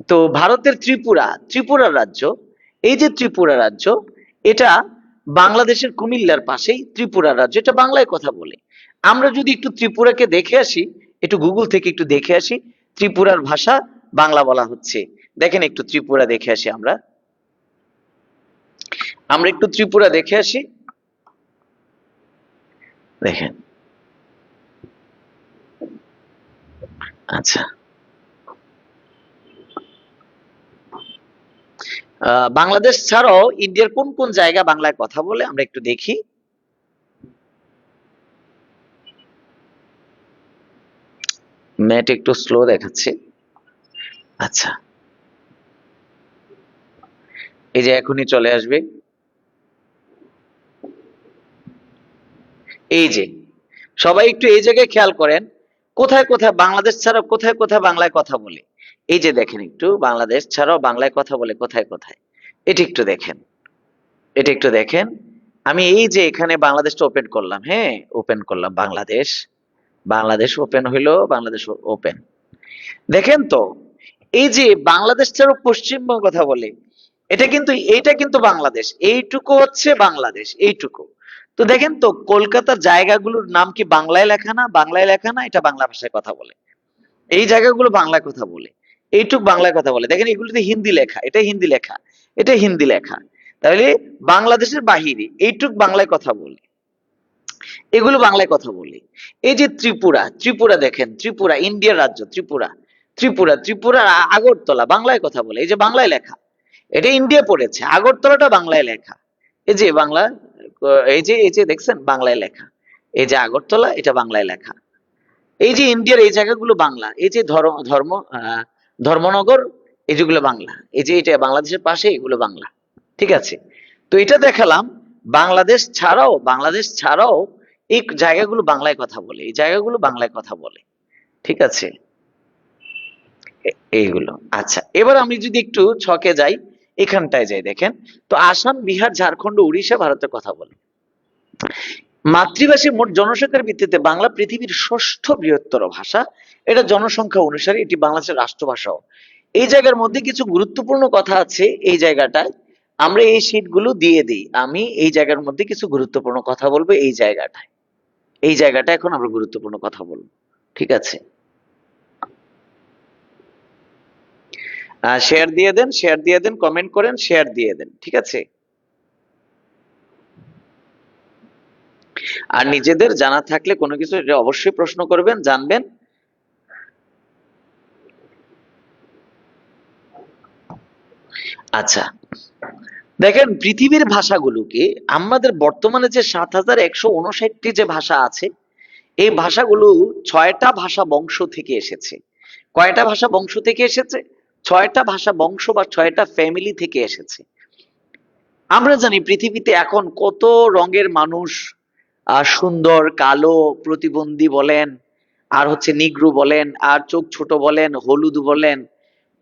তো ভারতের ত্রিপুরা, ত্রিপুরা রাজ্য, এই যে ত্রিপুরা রাজ্য, এটা বাংলাদেশের কুমিল্লার পাশেই ত্রিপুরা রাজ্য, এটা বাংলায় কথা বলে। আমরা যদি একটু ত্রিপুরাকে দেখে আসি, একটু গুগল থেকে একটু দেখে আসি, ত্রিপুরার ভাষা বাংলা বলা হচ্ছে। দেখেন একটু ত্রিপুরা দেখে আসি, আমরা আমরা একটু ত্রিপুরা দেখে আসি। দেখেন, আচ্ছা, বাংলাদেশ ছাড়াও ইন্ডিয়ার কোন কোন জায়গা বাংলায় কথা বলে আমরা একটু দেখি। নেট একটু স্লো দেখাচ্ছে। আচ্ছা, এই যে এখনই চলে আসবে। এই যে, সবাই একটু এই জায়গায় খেয়াল করেন, কোথায় কোথায় বাংলাদেশ ছাড়াও কোথায় কোথায় বাংলায় কথা বলে। এই যে দেখেন, একটু বাংলাদেশ ছাড়াও বাংলায় কথা বলে কোথায় কোথায়, এটা একটু দেখেন, এটা একটু দেখেন। আমি এই যে এখানে বাংলাদেশটা ওপেন করলাম, হ্যাঁ ওপেন করলাম বাংলাদেশ, বাংলাদেশ ওপেন হইলো, বাংলাদেশ ওপেন। দেখেন তো, এই যে বাংলাদেশ ছাড়াও পশ্চিমবঙ্গ কথা বলে, এটা কিন্তু বাংলাদেশ, এইটুকু হচ্ছে বাংলাদেশ, এইটুকু। তো দেখেন তো, কলকাতার জায়গাগুলোর নাম কি বাংলায় লেখা না? বাংলায় লেখা না? এটা বাংলা ভাষায় কথা বলে। এই জায়গাগুলো বাংলায় কথা বলে, এইটুক বাংলায় কথা বলে। দেখেন এগুলোতে হিন্দি লেখা, এটা হিন্দি লেখা, এটা হিন্দি লেখা। তাহলে বাংলাদেশের বাহিরে এইটুক বাংলায় কথা বলে, এগুলো বাংলায় কথা বলে। এই যে ত্রিপুরা, ত্রিপুরা দেখেন, ত্রিপুরা ইন্ডিয়ার রাজ্য, ত্রিপুরা, ত্রিপুরার আগরতলা বাংলায় কথা বলে, এই যে বাংলায় লেখা। এটা ইন্ডিয়া পড়েছে, আগরতলাটা বাংলায় লেখা। এই যে বাংলা, এই যে দেখছেন বাংলায় লেখা, এই যে আগরতলা, এটা বাংলায় লেখা। এই যে ইন্ডিয়ার এই জায়গাগুলো বাংলা, এই যে ধর্মনগর, এই যেগুলো বাংলা, এই যে এটা বাংলাদেশের পাশে, এগুলো বাংলা, ঠিক আছে। তো এটা দেখালাম, বাংলাদেশ ছাড়াও এই জায়গাগুলো বাংলায় কথা বলে, এই জায়গাগুলো বাংলায় কথা বলে, ঠিক আছে। এইগুলো, আচ্ছা, এবার আমি যদি একটু ছকে যাই, এখানটায় যাই, দেখেন তো, আসাম, বিহার, ঝাড়খণ্ড, উড়িষ্যা ভারতের কথা বলে। মাতৃভাষী মোট জনসংখ্যার ভিত্তিতে বাংলা পৃথিবীর ষষ্ঠ বৃহত্তর ভাষা। এটা জনসংখ্যা অনুসারে এটি বাংলাদেশের রাষ্ট্রভাষাও। এই জায়গার মধ্যে কিছু গুরুত্বপূর্ণ কথা আছে এই জায়গাটায়, আমরা এই শীটগুলো দিয়ে দিই। আমি এই জায়গার মধ্যে কিছু গুরুত্বপূর্ণ কথা বলবো এই জায়গাটায়, এই জায়গাটা এখন আমরা গুরুত্বপূর্ণ কথা বলবো, ঠিক আছে। শেয়ার দিয়ে দেন, শেয়ার দিয়ে দেন, কমেন্ট করেন, শেয়ার দিয়ে দেন, ঠিক আছে। আর নিজেদের জানা থাকলে কোনো কিছু এটা অবশ্যই প্রশ্ন করবেন, জানবেন। আচ্ছা, দেখেন পৃথিবীর ভাষাগুলোকে, আমাদের বর্তমানে যে ৭,১৫৯টি যে ভাষা আছে, এই ভাষাগুলো ৬টা ভাষা বংশ থেকে এসেছে। কয়টা ভাষা বংশ থেকে এসেছে? ৬টা ভাষা বংশ বা ৬টা ফ্যামিলি থেকে এসেছে। আমরা জানি পৃথিবীতে এখন কত রঙের মানুষ, সুন্দর, কালো, প্রতিবন্ধী বলেন, আর হচ্ছে নিগ্রো বলেন, আর চোখ ছোট বলেন, হলুদ বলেন,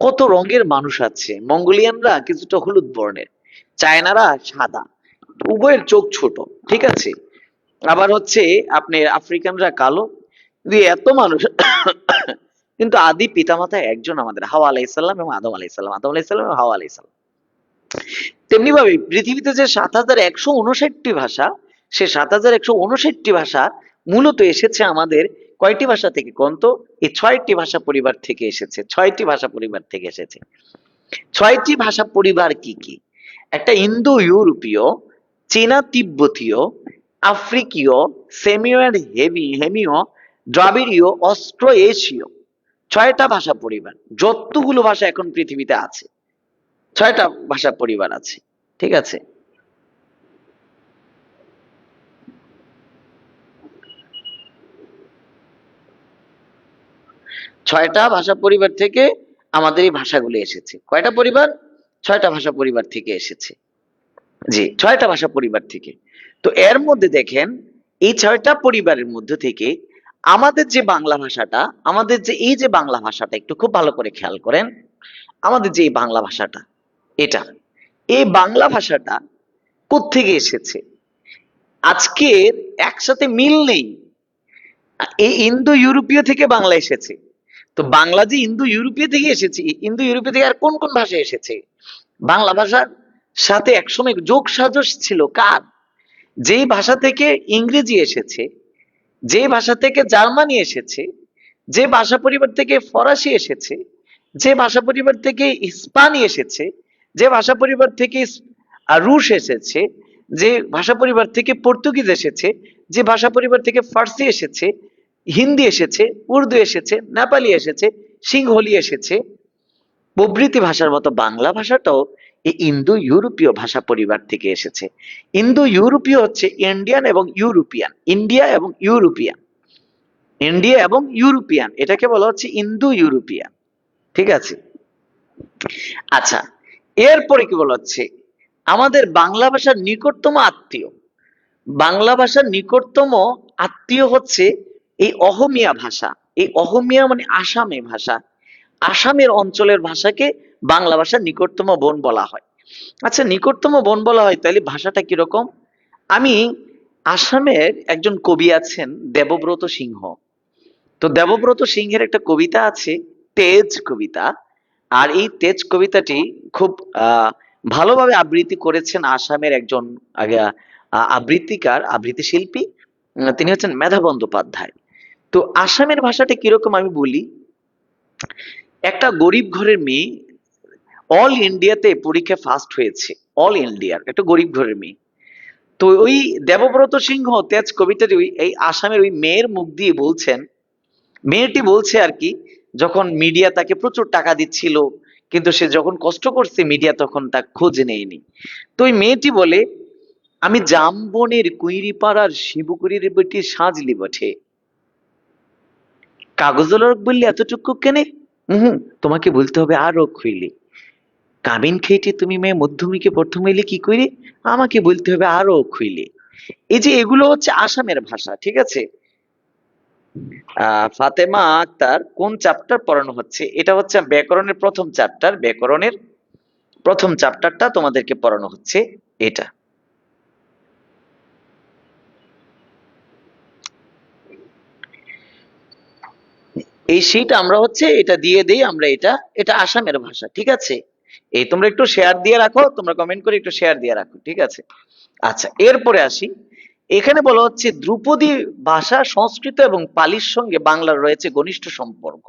কত রঙের মানুষ আছে। মঙ্গোলিয়ানরা কিছুটা হলুদ বর্ণের, চায়নারা সাদা, উভয়ের চোখ ছোট, ঠিক আছে। আবার হচ্ছে আপনি আফ্রিকানরা কালো, দিয়ে এত মানুষ কিন্তু আদি পিতামাতা একজন, আমাদের হাওয়া আলাইসাল্লাম এবং আদম আলাইসাল্লাম, আদম আলাইসাল্লাম এবং হাওয়া আলাইসাল্লাম। তেমনি ভাবে পৃথিবীতে যে ৭,১৫৯টি ভাষা, সে ৭,১৫৯টি ভাষা মূলত এসেছে আমাদের কয়টি ভাষা থেকে কোন তো? এই ৬টি ভাষা পরিবার থেকে এসেছে, ৬টি ভাষা পরিবার থেকে এসেছে। ৬টি ভাষা পরিবার কি কি? একটা ইন্দো ইউরোপীয়, চীনা তিব্বতীয়, আফ্রিকীয়, সেমিওয়েড, হেমিও, দ্রাবিড়ীয়, অস্ট্রো এশীয়। ৬টা ভাষা পরিবার, যতগুলো ভাষা এখন পৃথিবীতে আছে, ৬টা ভাষা পরিবার আছে, ঠিক আছে। 6টা ভাষা পরিবার থেকে আমাদের এই ভাষাগুলো এসেছে। কয়টা পরিবার? 6টা ভাষা পরিবার থেকে এসেছে। জি, 6টা ভাষা পরিবার থেকে। তো এর মধ্যে দেখেন, এই 6টা পরিবারের মধ্যে থেকে আমাদের যে বাংলা ভাষাটা, আমাদের যে এই যে বাংলা ভাষাটা, একটু খুব ভালো করে খেয়াল করেন। আমাদের যে এই বাংলা ভাষাটা, এটা, এই বাংলা ভাষাটা কোত্থেকে এসেছে? আজকের একসাথে মিল নেই। এই ইন্দো ইউরোপীয় থেকে বাংলা এসেছে। তো বাংলা যে ইন্দো ইউরোপীয় থেকে এসেছে, ইন্দো ইউরোপীয় থেকে আর কোন কোন ভাষা এসেছে? বাংলা ভাষার সাথে একসময় যোগ সাজস ছিল কার? যেই ভাষা থেকে ইংরেজি এসেছে, যে ভাষা থেকে জার্মানি এসেছে, যে ভাষা পরিবার থেকে ফরাসি এসেছে, যে ভাষা পরিবার থেকে ইস্পানি এসেছে, যে ভাষা পরিবার থেকে রুশ এসেছে, যে ভাষা পরিবার থেকে পর্তুগিজ এসেছে, যে ভাষা পরিবার থেকে ফার্সি এসেছে, হিন্দি এসেছে, উর্দু এসেছে, নেপালি এসেছে, সিংহলি এসেছে, প্রভৃতি ভাষার মতো বাংলা ভাষাটাও এই ইন্দো ইউরোপীয় ভাষা পরিবার থেকে এসেছে। ইন্দো ইউরোপীয় হচ্ছে ইন্ডিয়ান এবং ইউরোপিয়ান, ইন্ডিয়া এবং ইউরোপিয়ান, ইন্ডিয়া এবং ইউরোপিয়ান, এটাকে বলা হচ্ছে ইন্দো ইউরোপিয়ান। ঠিক আছে? আচ্ছা, এরপরে কি বলা হচ্ছে? আমাদের বাংলা ভাষার নিকটতম আত্মীয়, বাংলা ভাষার নিকটতম আত্মীয় হচ্ছে এই অহমিয়া ভাষা। এই অহমিয়া মানে আসামী ভাষা। আসামের অঞ্চলের ভাষাকে বাংলা ভাষার নিকটতম বোন বলা হয়। আচ্ছা, নিকটতম বোন বলা হয়, তাহলে ভাষাটা কিরকম? আমি আসামের একজন কবি আছেন দেবব্রত সিংহ। তো দেবব্রত সিংহের একটা কবিতা আছে, তেজ কবিতা। আর এই তেজ কবিতাটি খুব ভালোভাবে আবৃত্তি করেছেন আসামের একজন আবৃত্তিকার, আবৃত্তি শিল্পী। তিনি হচ্ছেন মেধা বন্দ্যোপাধ্যায়। তো আসামের ভাষাটা কিরকম আমি বলি। একটা গরিব ঘরের মেয়ে, অল ইন্ডিয়াতে পরীক্ষা ফার্স্ট হয়েছে, অল ইন্ডিয়ার একটা গরিব ঘরের মেয়ে। তো ওই দেবব্রত সিংহ তেজ কবিতাটি এই আসামের ওই মেয়ের মুখ দিয়ে বলছেন। মেয়েটি বলছে আর কি, যখন মিডিয়া তাকে প্রচুর টাকা দিচ্ছিল, কিন্তু সে যখন কষ্ট করছে মিডিয়া তখন তার খোঁজ নেয়নি। তো ওই মেয়েটি বলে, আমি জামবনের কুইরি পাড়ার শিবকুড়ির বেটি সাজলি বটে, কাগজলক বললে এতটুকু কেনে? হুম, তোমাকে বলতে হবে আরো খুইলে। কাবিন খেয়েটি তুমি মেয়ে মধ্যমিকে প্রথম হইলে কি করি? আমাকে বলতে হবে আরো খুইলে। এই যে এগুলো হচ্ছে আসামের ভাষা। ঠিক আছে? ফাতেমা আক্তার কোন চ্যাপ্টার পড়ানো হচ্ছে? এটা হচ্ছে ব্যাকরণের প্রথম চ্যাপ্টার, ব্যাকরণের প্রথম চ্যাপ্টারটা তোমাদেরকে পড়ানো হচ্ছে এটা। এই শীট আমরা হচ্ছে এটা দিয়ে দেই আমরা, এটা এটা আসামের ভাষা। ঠিক আছে? এই তোমরা একটু শেয়ার দিয়ে রাখো, তোমরা কমেন্ট করে একটু শেয়ার দিয়ে রাখো। ঠিক আছে? আচ্ছা, এরপরে আসি। এখানে বলা হচ্ছে ধ্রুপদী ভাষা সংস্কৃত এবং পালির সঙ্গে বাংলার রয়েছে ঘনিষ্ঠ সম্পর্ক।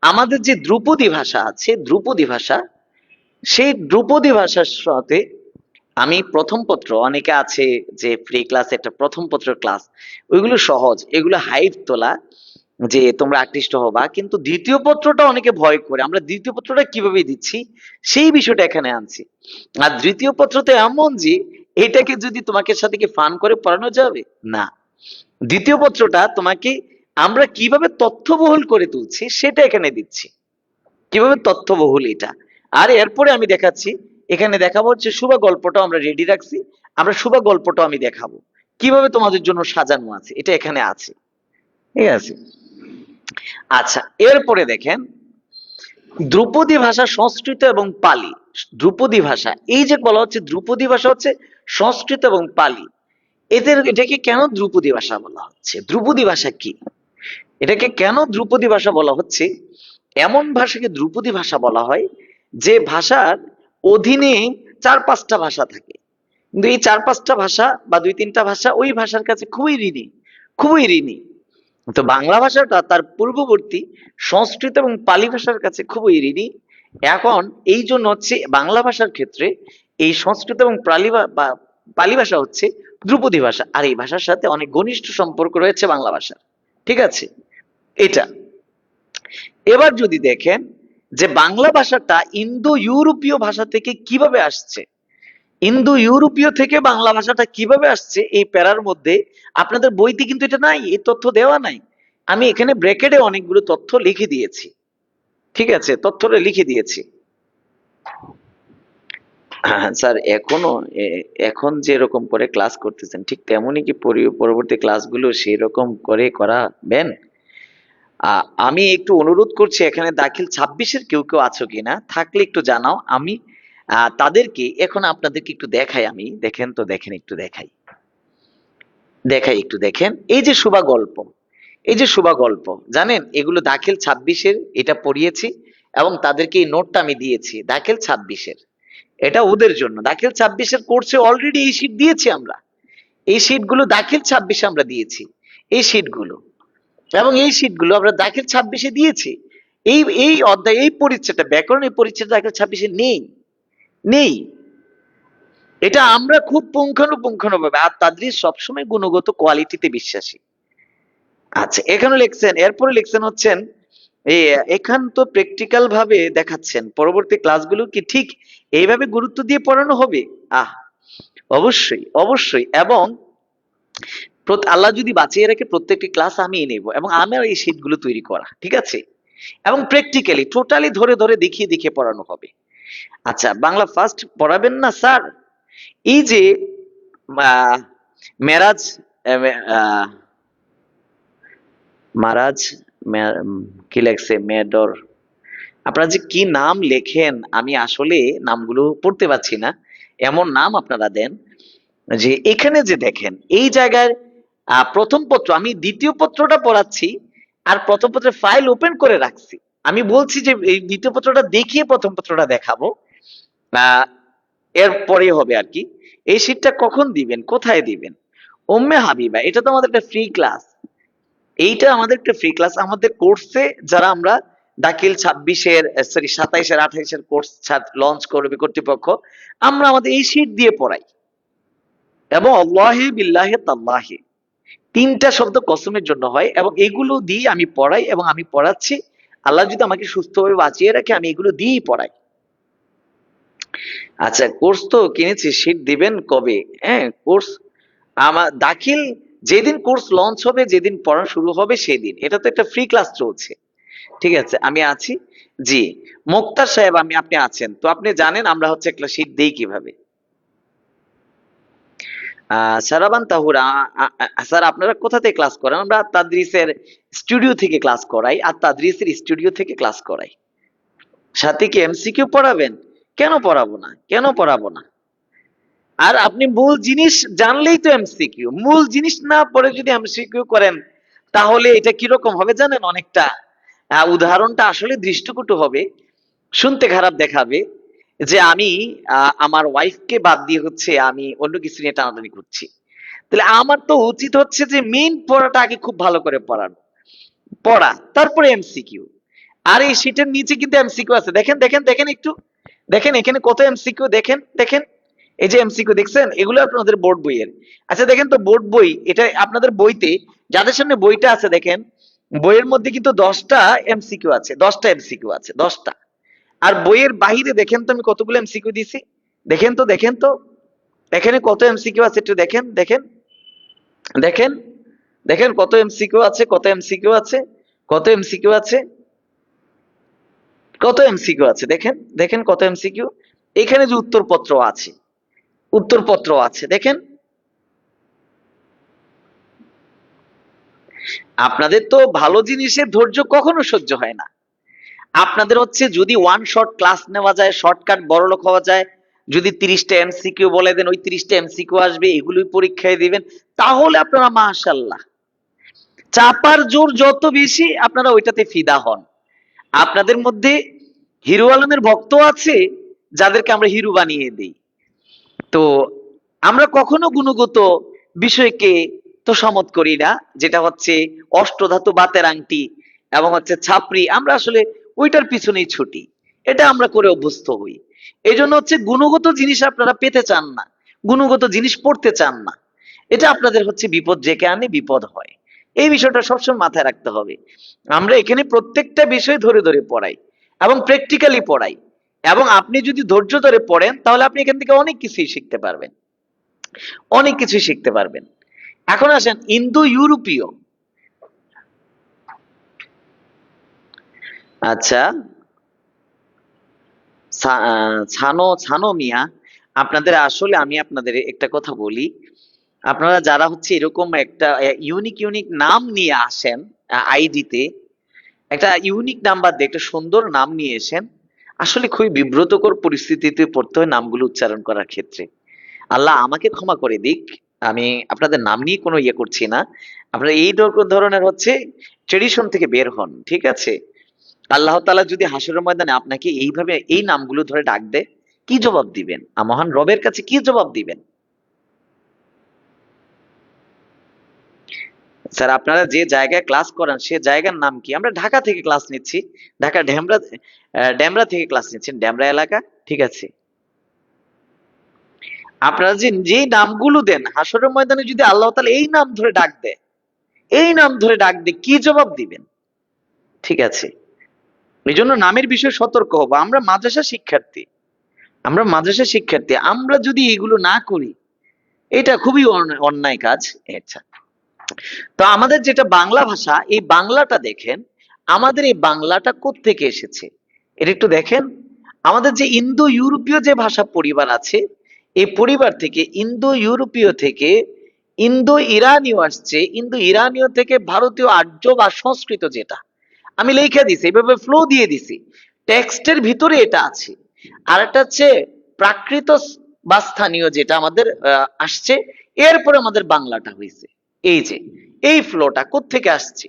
আমাদের যে ধ্রুপদী ভাষা আছে, ধ্রুপদী ভাষা, সেই ধ্রুপদী ভাষার সাথে আমি প্রথম পত্র, অনেকে আছে যে ফ্রি ক্লাস, একটা প্রথম পত্র ক্লাস, ওইগুলো সহজ, এগুলো হাইপ তোলা যে তোমরা আকৃষ্ট হবা। কিন্তু দ্বিতীয় পত্রটা অনেকে ভয় করে, আমরা দ্বিতীয় পত্রটা কিভাবে দিচ্ছি সেই বিষয়টা এখানে আনছি। আর দ্বিতীয় পত্রতে এমন যে এটাকে যদি তোমাকে সাথে কি ফান করে পড়ানো যাবে না। দ্বিতীয় পত্রটা তোমাকে আমরা কিভাবে তথ্যবহুল করে তুলছি সেটা এখানে দিচ্ছি, কিভাবে তথ্যবহুল এটা। আর এরপরে আমি দেখাচ্ছি, এখানে দেখাবো হচ্ছে শুভা গল্পটাও আমরা রেডি রাখছি। আমরা শুভা গল্পটাও আমি দেখাবো কিভাবে তোমাদের জন্য সাজানো আছে, এটা এখানে আছে। ঠিক আছে? আচ্ছা, এরপরে দেখেন ধ্রুপদী ভাষা সংস্কৃত এবং পালি। ধ্রুপদী ভাষা, এই যে বলা হচ্ছে ধ্রুপদী ভাষা হচ্ছে সংস্কৃত এবং পালি, এটাকে কেন ধ্রুপদী ভাষা বলা হচ্ছে? ধ্রুপদী ভাষা কি? এটাকে কেন ধ্রুপদী ভাষা বলা হচ্ছে? এমন ভাষাকে ধ্রুপদী ভাষা বলা হয় যে ভাষার অধীনে 4-5টা ভাষা থাকে, কিন্তু এই 4-5টা ভাষা বা 2-3টা ভাষা ওই ভাষার কাছে খুবই ঋণী, খুবই ঋণী। তো বাংলা ভাষাটা তার পূর্ববর্তী সংস্কৃত এবং পালি ভাষার কাছে খুবই ঋণী। এখন এই জন্য হচ্ছে বাংলা ভাষার ক্ষেত্রে এই সংস্কৃত এবং পালি ভাষা হচ্ছে ধ্রুপদী ভাষা, আর এই ভাষার সাথে অনেক ঘনিষ্ঠ সম্পর্ক রয়েছে বাংলা ভাষার। ঠিক আছে? এটা এবার যদি দেখেন যে বাংলা ভাষাটা ইন্দো ইউরোপীয় ভাষা থেকে কিভাবে আসছে, ইন্দো ইউরোপীয় থেকে বাংলা ভাষাটা কিভাবে আসছে, এই প্যারার মধ্যে আপনাদের বইতে কিন্তু এটা নাই, এই তথ্য দেওয়া নাই। আমি এখানে ব্র্যাকেটে অনেকগুলো তথ্য লিখে দিয়েছি, ঠিক আছে, তথ্যটা লিখে দিয়েছি। স্যার এখনো এখন যেরকম করে ক্লাস করতেছেন ঠিক তেমনই কি পরবর্তী ক্লাসগুলো সেই রকম করে করাবেন? আমি একটু অনুরোধ করছি, এখানে দাখিল 26-এর কেউ কেউ আছো কিনা, থাকলে একটু জানাও। আমি তাদেরকে এখন আপনাদেরকে একটু দেখাই, আমি দেখেন তো, দেখেন একটু দেখাই, একটু দেখেন। এই যে শুভা গল্প, এই যে শুভা গল্প, জানেন এগুলো দাখিল 26-এর, এটা পড়িয়েছি এবং তাদেরকে এই নোটটা আমি দিয়েছি দাখিল 26-এর। এটা ওদের জন্য দাখিল 26-এর কোর্সে অলরেডি এই শীট দিয়েছি আমরা, এই শীটগুলো দাখিল 26-এ আমরা দিয়েছি, এই শীটগুলো, এবং এই শীটগুলো আমরা দাখিল 26-এ দিয়েছি। এই এই অধ্যায়, এই পরিচ্ছেদটা, ব্যাকরণ এই পরিচ্ছেদ দাখিল 26-এ নেই, নেই। এটা আমরা খুব পুঙ্খানুপুঙ্খানুভাবে, আর তাদরিস সবসময় গুণগত কোয়ালিটিতে বিশ্বাসী। আচ্ছা, এখানে লিখছেন, এরপরে লিখছেন হচ্ছেন এখান তো প্র্যাকটিক্যাল ভাবে দেখাচ্ছেন, পরবর্তী ক্লাসগুলো কি ঠিক এইভাবে গুরুত্ব দিয়ে পড়ানো হবে? অবশ্যই, অবশ্যই। এবং আল্লাহ যদি বাঁচিয়ে রাখে প্রত্যেকটি ক্লাস আমি নেব, এবং আমার এই শীটগুলো তৈরি করা, ঠিক আছে, এবং প্র্যাকটিক্যালি টোটালি ধরে ধরে দেখিয়ে দেখিয়ে পড়ানো হবে। আচ্ছা, বাংলা ফার্স্ট পড়াবেন না স্যার? এই যে মেরাজ, মারাজ, কি লেখছে, মেডর, আপনারা যে কি নাম লেখেন আমি আসলে নামগুলো পড়তে পারছি না, এমন নাম আপনারা দেন। যে এখানে যে দেখেন এই জায়গায় প্রথম পত্র, আমি দ্বিতীয় পত্রটা পড়াচ্ছি আর প্রথম পত্রের ফাইল ওপেন করে রাখছি। আমি বলছি যে এই দ্বিতীয় পত্রটা দেখিয়ে প্রথম পত্রটা দেখাবো, এরপরে হবে আর কি। এই শীটটা কখন দিবেন, কোথায় দিবেন? উম্মে হাবিবা, এটা তো আমাদের একটা ফ্রি ক্লাস, এইটা আমাদের একটা ফ্রি ক্লাস। আমাদের কোর্সে যারা আমরা দাখিল 26-এর, সরি 27-এর 28-এর কোর্স লঞ্চ করবে কর্তৃপক্ষ, আমরা আমাদের এই শীট দিয়ে পড়াই, এবং আল্লাহি বিল্লাহি তাল্লাহি তিনটা শব্দ কসমের জন্য হয়, এবং এগুলো দিয়ে আমি পড়াই এবং আমি পড়াচ্ছি। আল্লাহ যদি আমাকে সুস্থভাবে বাঁচিয়ে রাখে আমি এগুলো দিয়েই পড়াই। আচ্ছা, কোর্স তো কিনেছি, শীট দিবেন কবে? হ্যাঁ, কোর্স আমার দাখিল যেদিন কোর্স লঞ্চ হবে, যেদিন পড়া শুরু হবে সেদিন, এটা তো একটা ফ্রি ক্লাস চলছে, ঠিক আছে, আমি আছি। জি, মুক্তার সাহেব, আপনি আছেন তো, আপনি জানেন আমরা হচ্ছে একটা শীট দেই কিভাবে। সারাবান তাহুর, স্যার আপনারা কোথা থেকে ক্লাস করেন? আমরা তাদরিসের স্টুডিও থেকে ক্লাস করাই, আর তাদরিসের স্টুডিও থেকে ক্লাস করাই। সাথে কি এমসিকিউ পড়াবেন? কেন পড়াবো না, কেন পড়াবো না? আর আপনি মূল জিনিস জানলেই তো এমসিকিউ, মূল জিনিস না পড়ে যদি এমসিকিউ করেন তাহলে এটা কিরকম হবে জানেন? অনেকটা উদাহরণটা আসলে দৃষ্টকটু হবে, শুনতে খারাপ দেখাবে, যে আমি আমার ওয়াইফকে বাদ দিয়ে হচ্ছে আমি অন্য কিছু নিয়ে টানাটানি করছি। তাহলে আমার তো উচিত হচ্ছে যে মেইন পড়াটা আগে খুব ভালো করে পড়ানো, পড়া তারপরে এমসিকিউ। আর এই শীটের নিচে কিন্তু এমসিকিউ আছে, দেখেন দেখেন দেখেন একটু দেখেন, এখানে কত এমসিকিউ, দেখেন দেখেন, এই যে এমসিকিউ দেখছেন, এগুলো আপনাদের বোর্ড বইয়ের। আচ্ছা দেখেন তো, বোর্ড বই, এটা আপনাদের বইতে যাদের সামনে বইটা আছে দেখেন, বইয়ের মধ্যে কিন্তু 10টা এমসিকিউ আছে, 10টা এমসিকিউ আছে, 10টা। আর বইয়ের বাহিরে দেখেন তো আমি কতগুলো এমসিকিউ দিছি, দেখেন তো, দেখেন তো, এখানে কত এমসিকিউ আছে একটু দেখেন, দেখেন দেখেন দেখেন, কত এমসিকিউ আছে, কত এমসিকিউ আছে, কত এমসিকিউ আছে, কত এমসিকিউ আছে, দেখেন দেখেন কত এমসিকিউ। এখানে যে উত্তরপত্র আছে, উত্তরপত্র আছে, দেখেন। আপনাদের তো ভালো জিনিসের ধৈর্য কখনো সহ্য হয় না। আপনাদের হচ্ছে যদি ওয়ান শর্ট ক্লাস নেওয়া যায়, শর্টকাট বড়লোক হওয়া যায়, যদি 30টা এমসিকিউ বলে দেন, ওই 30টা এমসিকিউ আসবে, এগুলোই পরীক্ষায় দিবেন, তাহলে আপনারা মাশাআল্লাহ, চাপার জোর যত বেশি আপনারা ওইটাতে ফিদা হন। আপনাদের মধ্যে হিরো আলমের ভক্ত আছে যাদেরকে আমরা হিরো বানিয়ে দিই। তো আমরা কখনো গুণগত বিষয়কে তোষামত করি না, যেটা হচ্ছে অষ্টধাতু বাতের আংটি এবং হচ্ছে ছাপরি, আমরা আসলে ওইটার পিছনেই ছুটি, এটা আমরা করে অভ্যস্ত হই। এই জন্য হচ্ছে গুণগত জিনিস আপনারা পেতে চান না, গুণগত জিনিস পড়তে চান না, এটা আপনাদের হচ্ছে বিপদ ডেকে আনে, বিপদ হয়। এই বিষয়টা সবসময় মাথায় রাখতে হবে। আমরা এখানে প্রত্যেকটা বিষয় ধরে ধরে পড়াই এবং প্র্যাকটিক্যালি পড়াই, এবং আপনি যদি ধৈর্য ধরে পড়েন তাহলে আপনি এখান থেকে অনেক কিছুই শিখতে পারবেন, অনেক কিছুই শিখতে পারবেন। এখন আসেন ইন্দো ইউরোপীয়, আচ্ছা, ছানো ছানো মিয়া, আপনাদের আসলে আমি আপনাদের একটা কথা বলি, আপনারা যারা হচ্ছে এরকম একটা ইউনিক ইউনিক নাম নিয়ে আসেন আইডিতে, একটা ইউনিক নাম্বার দিয়ে একটা সুন্দর নাম নিয়ে এসেন, আসলে খুবই বিব্রতকর পরিস্থিতিতে পড়তে হয় নামগুলো উচ্চারণ করার ক্ষেত্রে। আল্লাহ আমাকে ক্ষমা করে দিক, আমি আপনাদের নাম নিয়ে কোনো ইয়ে করছি না। আপনারা এই ধরনের হচ্ছে ট্রেডিশন থেকে বের হন, ঠিক আছে? আল্লাহ তাআলা যদি হাসরের ময়দানে আপনাকে এইভাবে এই নামগুলো ধরে ডাক দেয়, কি জবাব দিবেন? মহান রবের কাছে কি জবাব দিবেন? স্যার আপনারা যে জায়গায় ক্লাস করান সে জায়গার নাম কি? আমরা ঢাকা থেকে ক্লাস নিচ্ছি, ঢাকা ডেমরা, ডেমরা থেকে ক্লাস নিচ্ছেন, ডেমরা এলাকা, ঠিক আছে? আপনারা যে যে নামগুলো দেন হাসরের ময়দানে যদি আল্লাহ তাআলা এই নাম ধরে ডাক দেয়, এই নাম ধরে ডাক দিয়ে কি জবাব দিবেন? ঠিক আছে, এই জন্য নামের বিষয়ে সতর্ক হব। আমরা মাদ্রাসা শিক্ষার্থী, আমরা মাদ্রাসা শিক্ষার্থী, আমরা যদি এগুলো না করি এটা খুবই অন্যায় কাজ। আচ্ছা, তো আমাদের যেটা বাংলা ভাষা, এই বাংলাটা দেখেন, আমাদের এই বাংলাটা কোত্থেকে এসেছে এটা একটু দেখেন। আমাদের যে ইন্দো ইউরোপীয় যে ভাষা পরিবার আছে, এই পরিবার থেকে ইন্দো ইউরোপীয় থেকে ইন্দো ইরানীয় আসছে, ইন্দো ইরানীয় থেকে ভারতীয় আর্য বা সংস্কৃত, যেটা আমি লিখে দিছি এইভাবে ফ্লো দিয়ে দিছি, টেক্সটের ভিতরে এটা আছে। আর একটা হচ্ছে প্রাকৃত বা স্থানীয়, যেটা আমাদের আসছে, এরপরে আমাদের বাংলাটা হয়েছে। এই যে এই ফ্লোটা কোত্থেকে আসছে,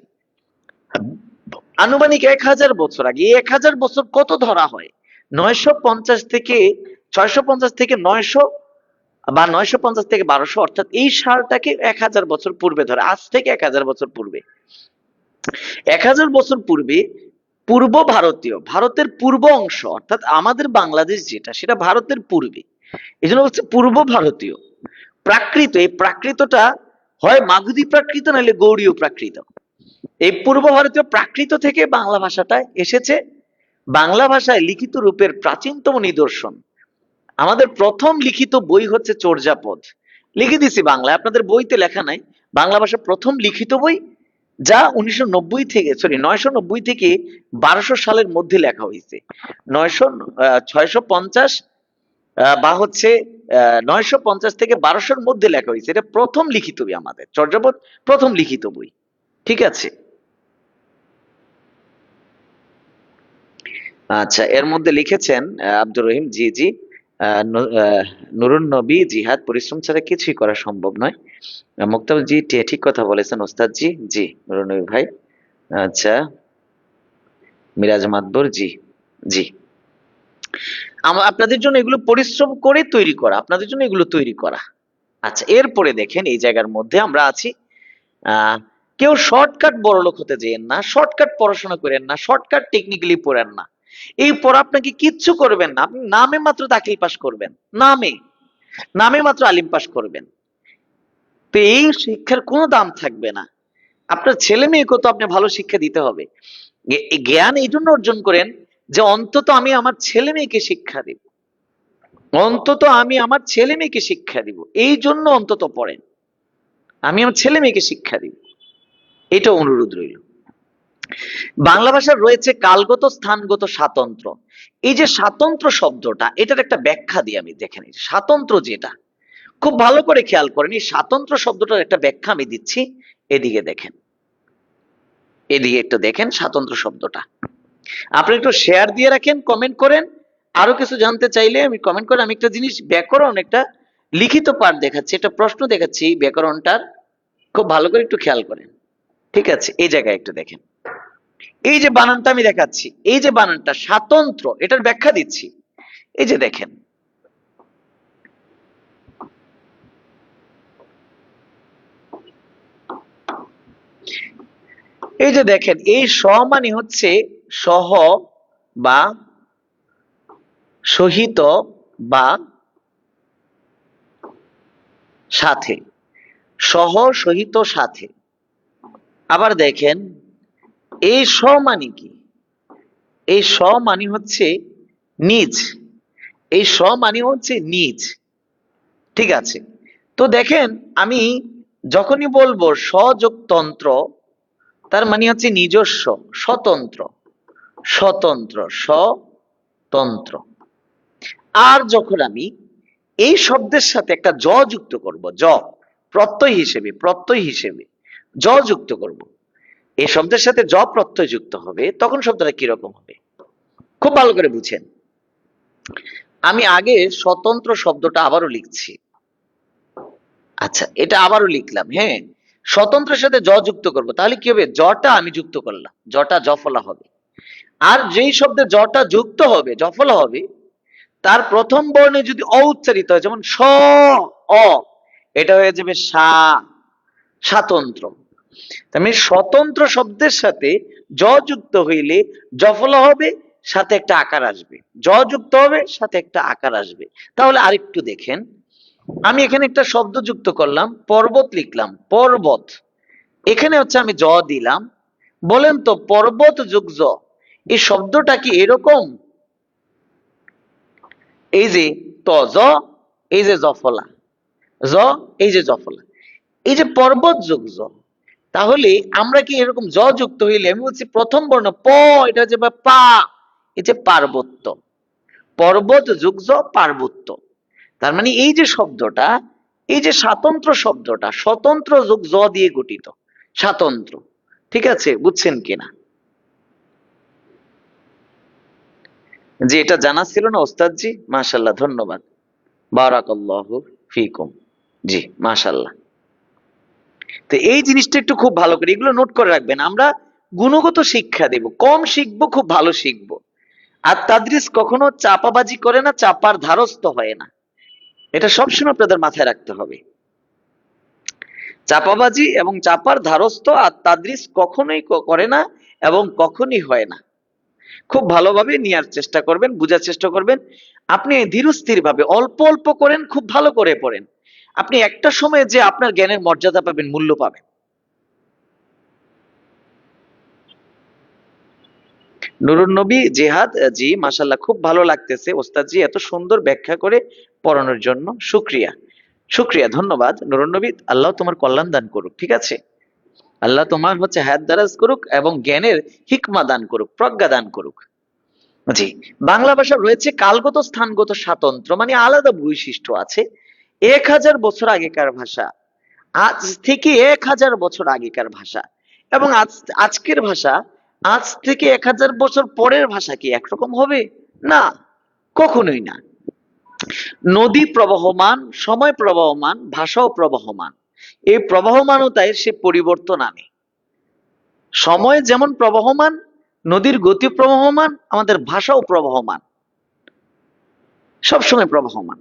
আনুমানিক 1000 বছর আগে। এই 1000 বছর কত ধরা হয়? 950 থেকে 650 থেকে 900, বা 950 থেকে 1200, অর্থাৎ এই সালটাকে 1000 বছর পূর্বে ধরে, আজ থেকে 1000 বছর পূর্বে। 1000 বছর পূর্বে পূর্ব ভারতীয়, ভারতের পূর্ব অংশ, অর্থাৎ আমাদের বাংলাদেশ যেটা, সেটা ভারতের পূর্বে, এই জন্য হচ্ছে পূর্ব ভারতীয় প্রাকৃত। এই প্রাকৃতটা হয় মাগধী প্রাকৃত নাহলে গৌড়ীয় প্রাকৃত। এই পূর্ব ভারতীয় প্রাকৃত থেকে বাংলা ভাষাটা এসেছে। বাংলা ভাষায় লিখিত রূপের প্রাচীনতম নিদর্শন, আমাদের প্রথম লিখিত বই হচ্ছে চর্যাপদ, লিখে দিছি বাংলায়, আপনাদের বইতে লেখা নাই। বাংলা ভাষা প্রথম লিখিত বই, যা 1990 থেকে, সরি 990 থেকে 1200 সালের মধ্যে লেখা হয়েছে। 900, 650, বা হচ্ছে 950 থেকে 1200-র মধ্যে লেখা হয়েছে। এটা প্রথম লিখিত বই, আমাদের চর্যাপদ প্রথম লিখিত বই, ঠিক আছে? আচ্ছা, এর মধ্যে লিখেছেন আব্দুর রহিম, জি জি, নুরুন নবী, জিহাদ পরিশ্রম ছাড়া কিছুই করা সম্ভব নয়। মুক্তাব জি ঠিক কথা বলেছেন ওস্তাদ জি, জি নুরুন নবী ভাই। আচ্ছা, মিরাজ মাতবর, জি জি, আপনাদের জন্য এগুলো পরিশ্রম করে তৈরি করা, আপনাদের জন্য এগুলো তৈরি করা। আচ্ছা, এরপরে দেখেন এই জায়গার মধ্যে আমরা আছি। আহ কেউ শর্টকাট বড়লোক হতে যেন না, শর্টকাট পড়াশোনা করেন না, শর্টকাট টেকনিক্যালি পড়েন না। এই পড়া আপনাকে কিচ্ছু করবেন না, আপনি নামে মাত্র দাখিল পাস করবেন, নামে নামে মাত্র আলিম পাস করবেন, তো এই শিক্ষার কোনো দাম থাকবে না। আপনার ছেলে মেয়েকে তো আপনি ভালো শিক্ষা দিতে হবে। জ্ঞান এই জন্য অর্জন করেন যে অন্তত আমি আমার ছেলে মেয়েকে শিক্ষা দিব, অন্তত আমি আমার ছেলে মেয়েকে শিক্ষা দিব, এই জন্য অন্তত পড়েন, আমি আমার ছেলে মেয়েকে শিক্ষা দিব, এটা অনুরোধ রইল। বাংলা ভাষার রয়েছে কালগত স্থানগত স্বাতন্ত্র। এই যে স্বাতন্ত্র শব্দটা, এটার একটা ব্যাখ্যা দিই আমি, দেখেন স্বাতন্ত্র যেটা, খুব ভালো করে খেয়াল করেন, এই স্বাতন্ত্র শব্দটার একটা ব্যাখ্যা আমি দিচ্ছি। এদিকে দেখেন, এদিকে একটু দেখেন স্বাতন্ত্র শব্দটা। আপনি একটু শেয়ার দিয়ে রাখেন, কমেন্ট করেন, আরো কিছু জানতে চাইলে আমি কমেন্ট করে, আমি একটা জিনিস ব্যাকরণ, একটা লিখিত পাঠ দেখাচ্ছি, একটা প্রশ্ন দেখাচ্ছি ব্যাকরণটার, খুব ভালো করে একটু খেয়াল করেন, ঠিক আছে? এই জায়গায় একটু দেখেন, এই যে বানানটা আমি দেখাচ্ছি, এই যে বানানটা স্বাতন্ত্র, এটার ব্যাখ্যা দিচ্ছি। এই যে দেখেন, এই যে দেখেন, এই স মানে হচ্ছে সহ বা সহিত বা সাথে, সহ সহিত সাথে। আবার দেখেন, এই স মানে কি? এই স মানে হচ্ছে নিজ, এই স মানে হচ্ছে নিজ, ঠিক আছে? তো দেখেন, আমি যখনই বলবো স্বযোগতন্ত্র, তার মানে হচ্ছে নিজস্ব, স্বতন্ত্র, স্বতন্ত্র, স্বতন্ত্র। আর যখন আমি এই শব্দের সাথে একটা জ যুক্ত করব, জ প্রত্যয় হিসেবে, প্রত্যয় হিসেবে জ যুক্ত করব, এই শব্দের সাথে জ প্রত্যয় যুক্ত হবে, তখন শব্দটা কিরকম হবে খুব ভালো করে বুঝেন। আমি আগে স্বতন্ত্র শব্দটা আবারও লিখছি। আচ্ছা, এটা আবারও লিখলাম। হ্যাঁ, স্বতন্ত্রের সাথে জ যুক্ত করব, তাহলে কি হবে? জটা আমি যুক্ত করলাম, জটা জফলা হবে। আর যেই শব্দে জটা যুক্ত হবে, জফলা হবে, তার প্রথম বর্ণে যদি অ উচ্চারিত হয়, যেমন স, অ, এটা হয়ে যাবে সা, স্বাতন্ত্র। তার মানে স্বতন্ত্র শব্দের সাথে জ যুক্ত হইলে জফলা হবে, সাথে একটা আকার আসবে। জ যুক্ত হবে, সাথে একটা আকার আসবে। তাহলে আরেকটু দেখেন, আমি এখানে একটা শব্দ যুক্ত করলাম, পর্বত লিখলাম, পর্বত। এখানে হচ্ছে আমি জ দিলাম। বলেন তো, পর্বত যোগ জ, এই শব্দটা কি এরকম? এই যে ত জ, এই যে জফলা, জ, এই যে জফলা, এই যে পর্বত যোগ জ, তাহলে আমরা কি এরকম জ যুক্ত হইলে আমি বলছি প্রথম বর্ণ প, এটা হচ্ছে পা, এই যে পার্বত্য, পর্বত যোগ জ পার্বত্য। তার মানে এই যে শব্দটা, এই যে স্বাতন্ত্র শব্দটা, স্বতন্ত্র যোগ জ দিয়ে গঠিত, স্বাতন্ত্র। ঠিক আছে, বুঝছেন কিনা? যে এটা জানা ছিল না ওস্তাদজি? মাশাল্লাহ, ধন্যবাদ, বারাকাল্লাহু ফিকুম। জি, মাশাল্লাহ। তো এই জিনিসটা একটু খুব ভালো করে এগুলো নোট করে রাখবেন। আমরা গুণগত শিক্ষা দেব, কম শিখবো, খুব ভালো শিখবো। আর তাদরিস কখনো চাপাবাজি করে না, চাপার ধারস্থ হয় না, এটা সবসময় আপনাদের মাথায় রাখতে হবে। চাপাবাজি এবং চাপার ধারস্থ আর তাদরিস কখনোই করে না এবং কখনই হয় না। খুব ভালোভাবে নেওয়ার চেষ্টা করবেন, বুঝার চেষ্টা করবেন। আপনি ধীরস্থির ভাবে অল্প অল্প করেন, খুব ভালো করে পড়েন। আপনি একটা সময় যে আপনার জ্ঞানের মর্যাদা পাবেন, মূল্য পাবেন। নুরুন নবী জেহাদ, জি মাশাল্লাহ, খুব ভালো লাগতেছে ওস্তাদ জি, এত সুন্দর ব্যাখ্যা করে পড়ানোর জন্য শুক্রিয়া, শুক্রিয়া, ধন্যবাদ নুরুন নবী। আল্লাহ তোমার কল্যাণ দান করুক, ঠিক আছে? আল্লাহ তোমার হচ্ছে হায়াত দারাজ করুক এবং জ্ঞানের হিকমা দান করুক, প্রজ্ঞা দান করুক। জি, বাংলা ভাষা রয়েছে কালগত স্থানগত স্বাতন্ত্র, মানে আলাদা বৈশিষ্ট্য আছে। 1000 বছর আগেকার ভাষা, আজ থেকে 1000 বছর আগেকার ভাষা, এবং আজকের ভাষা, আজ থেকে 1000 বছর পরের ভাষা কি একরকম হবে? না, কখনোই না। নদী প্রবাহমান, সময় প্রবাহমান, ভাষাও প্রবাহমান। এই প্রবাহমানতায় সে পরিবর্তন আনে। সময় যেমন প্রবাহমান, নদীর গতি প্রবাহমান, আমাদের ভাষাও প্রবাহমান, সবসময় প্রবাহমান।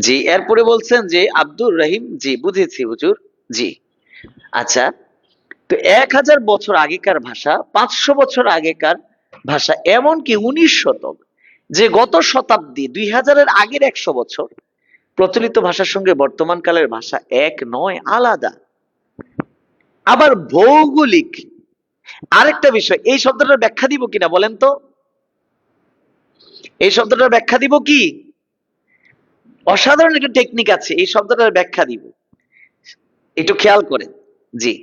জি, এরপরে বলছেন যে আব্দুর রহিম, জি বুঝেছি হুজুর, জি। আচ্ছা, তো 1000 বছর আগেকার ভাষা, 500 বছর আগেকার ভাষা, এমনকি 19 শতক, যে গত শতাব্দী 2000-এর আগের 100 বছর প্রচলিত ভাষার সঙ্গে বর্তমান কালের ভাষা এক নয়, আলাদা। আবার ভৌগোলিক আরেকটা বিষয়, এই শব্দটার ব্যাখ্যা দিব কিনা বলেন তো? এই শব্দটার ব্যাখ্যা দিব কি? অসাধারণ একটা টেকনিক আছে, এই শব্দটার ব্যাখ্যা দিব, একটু খেয়াল করেন। জি,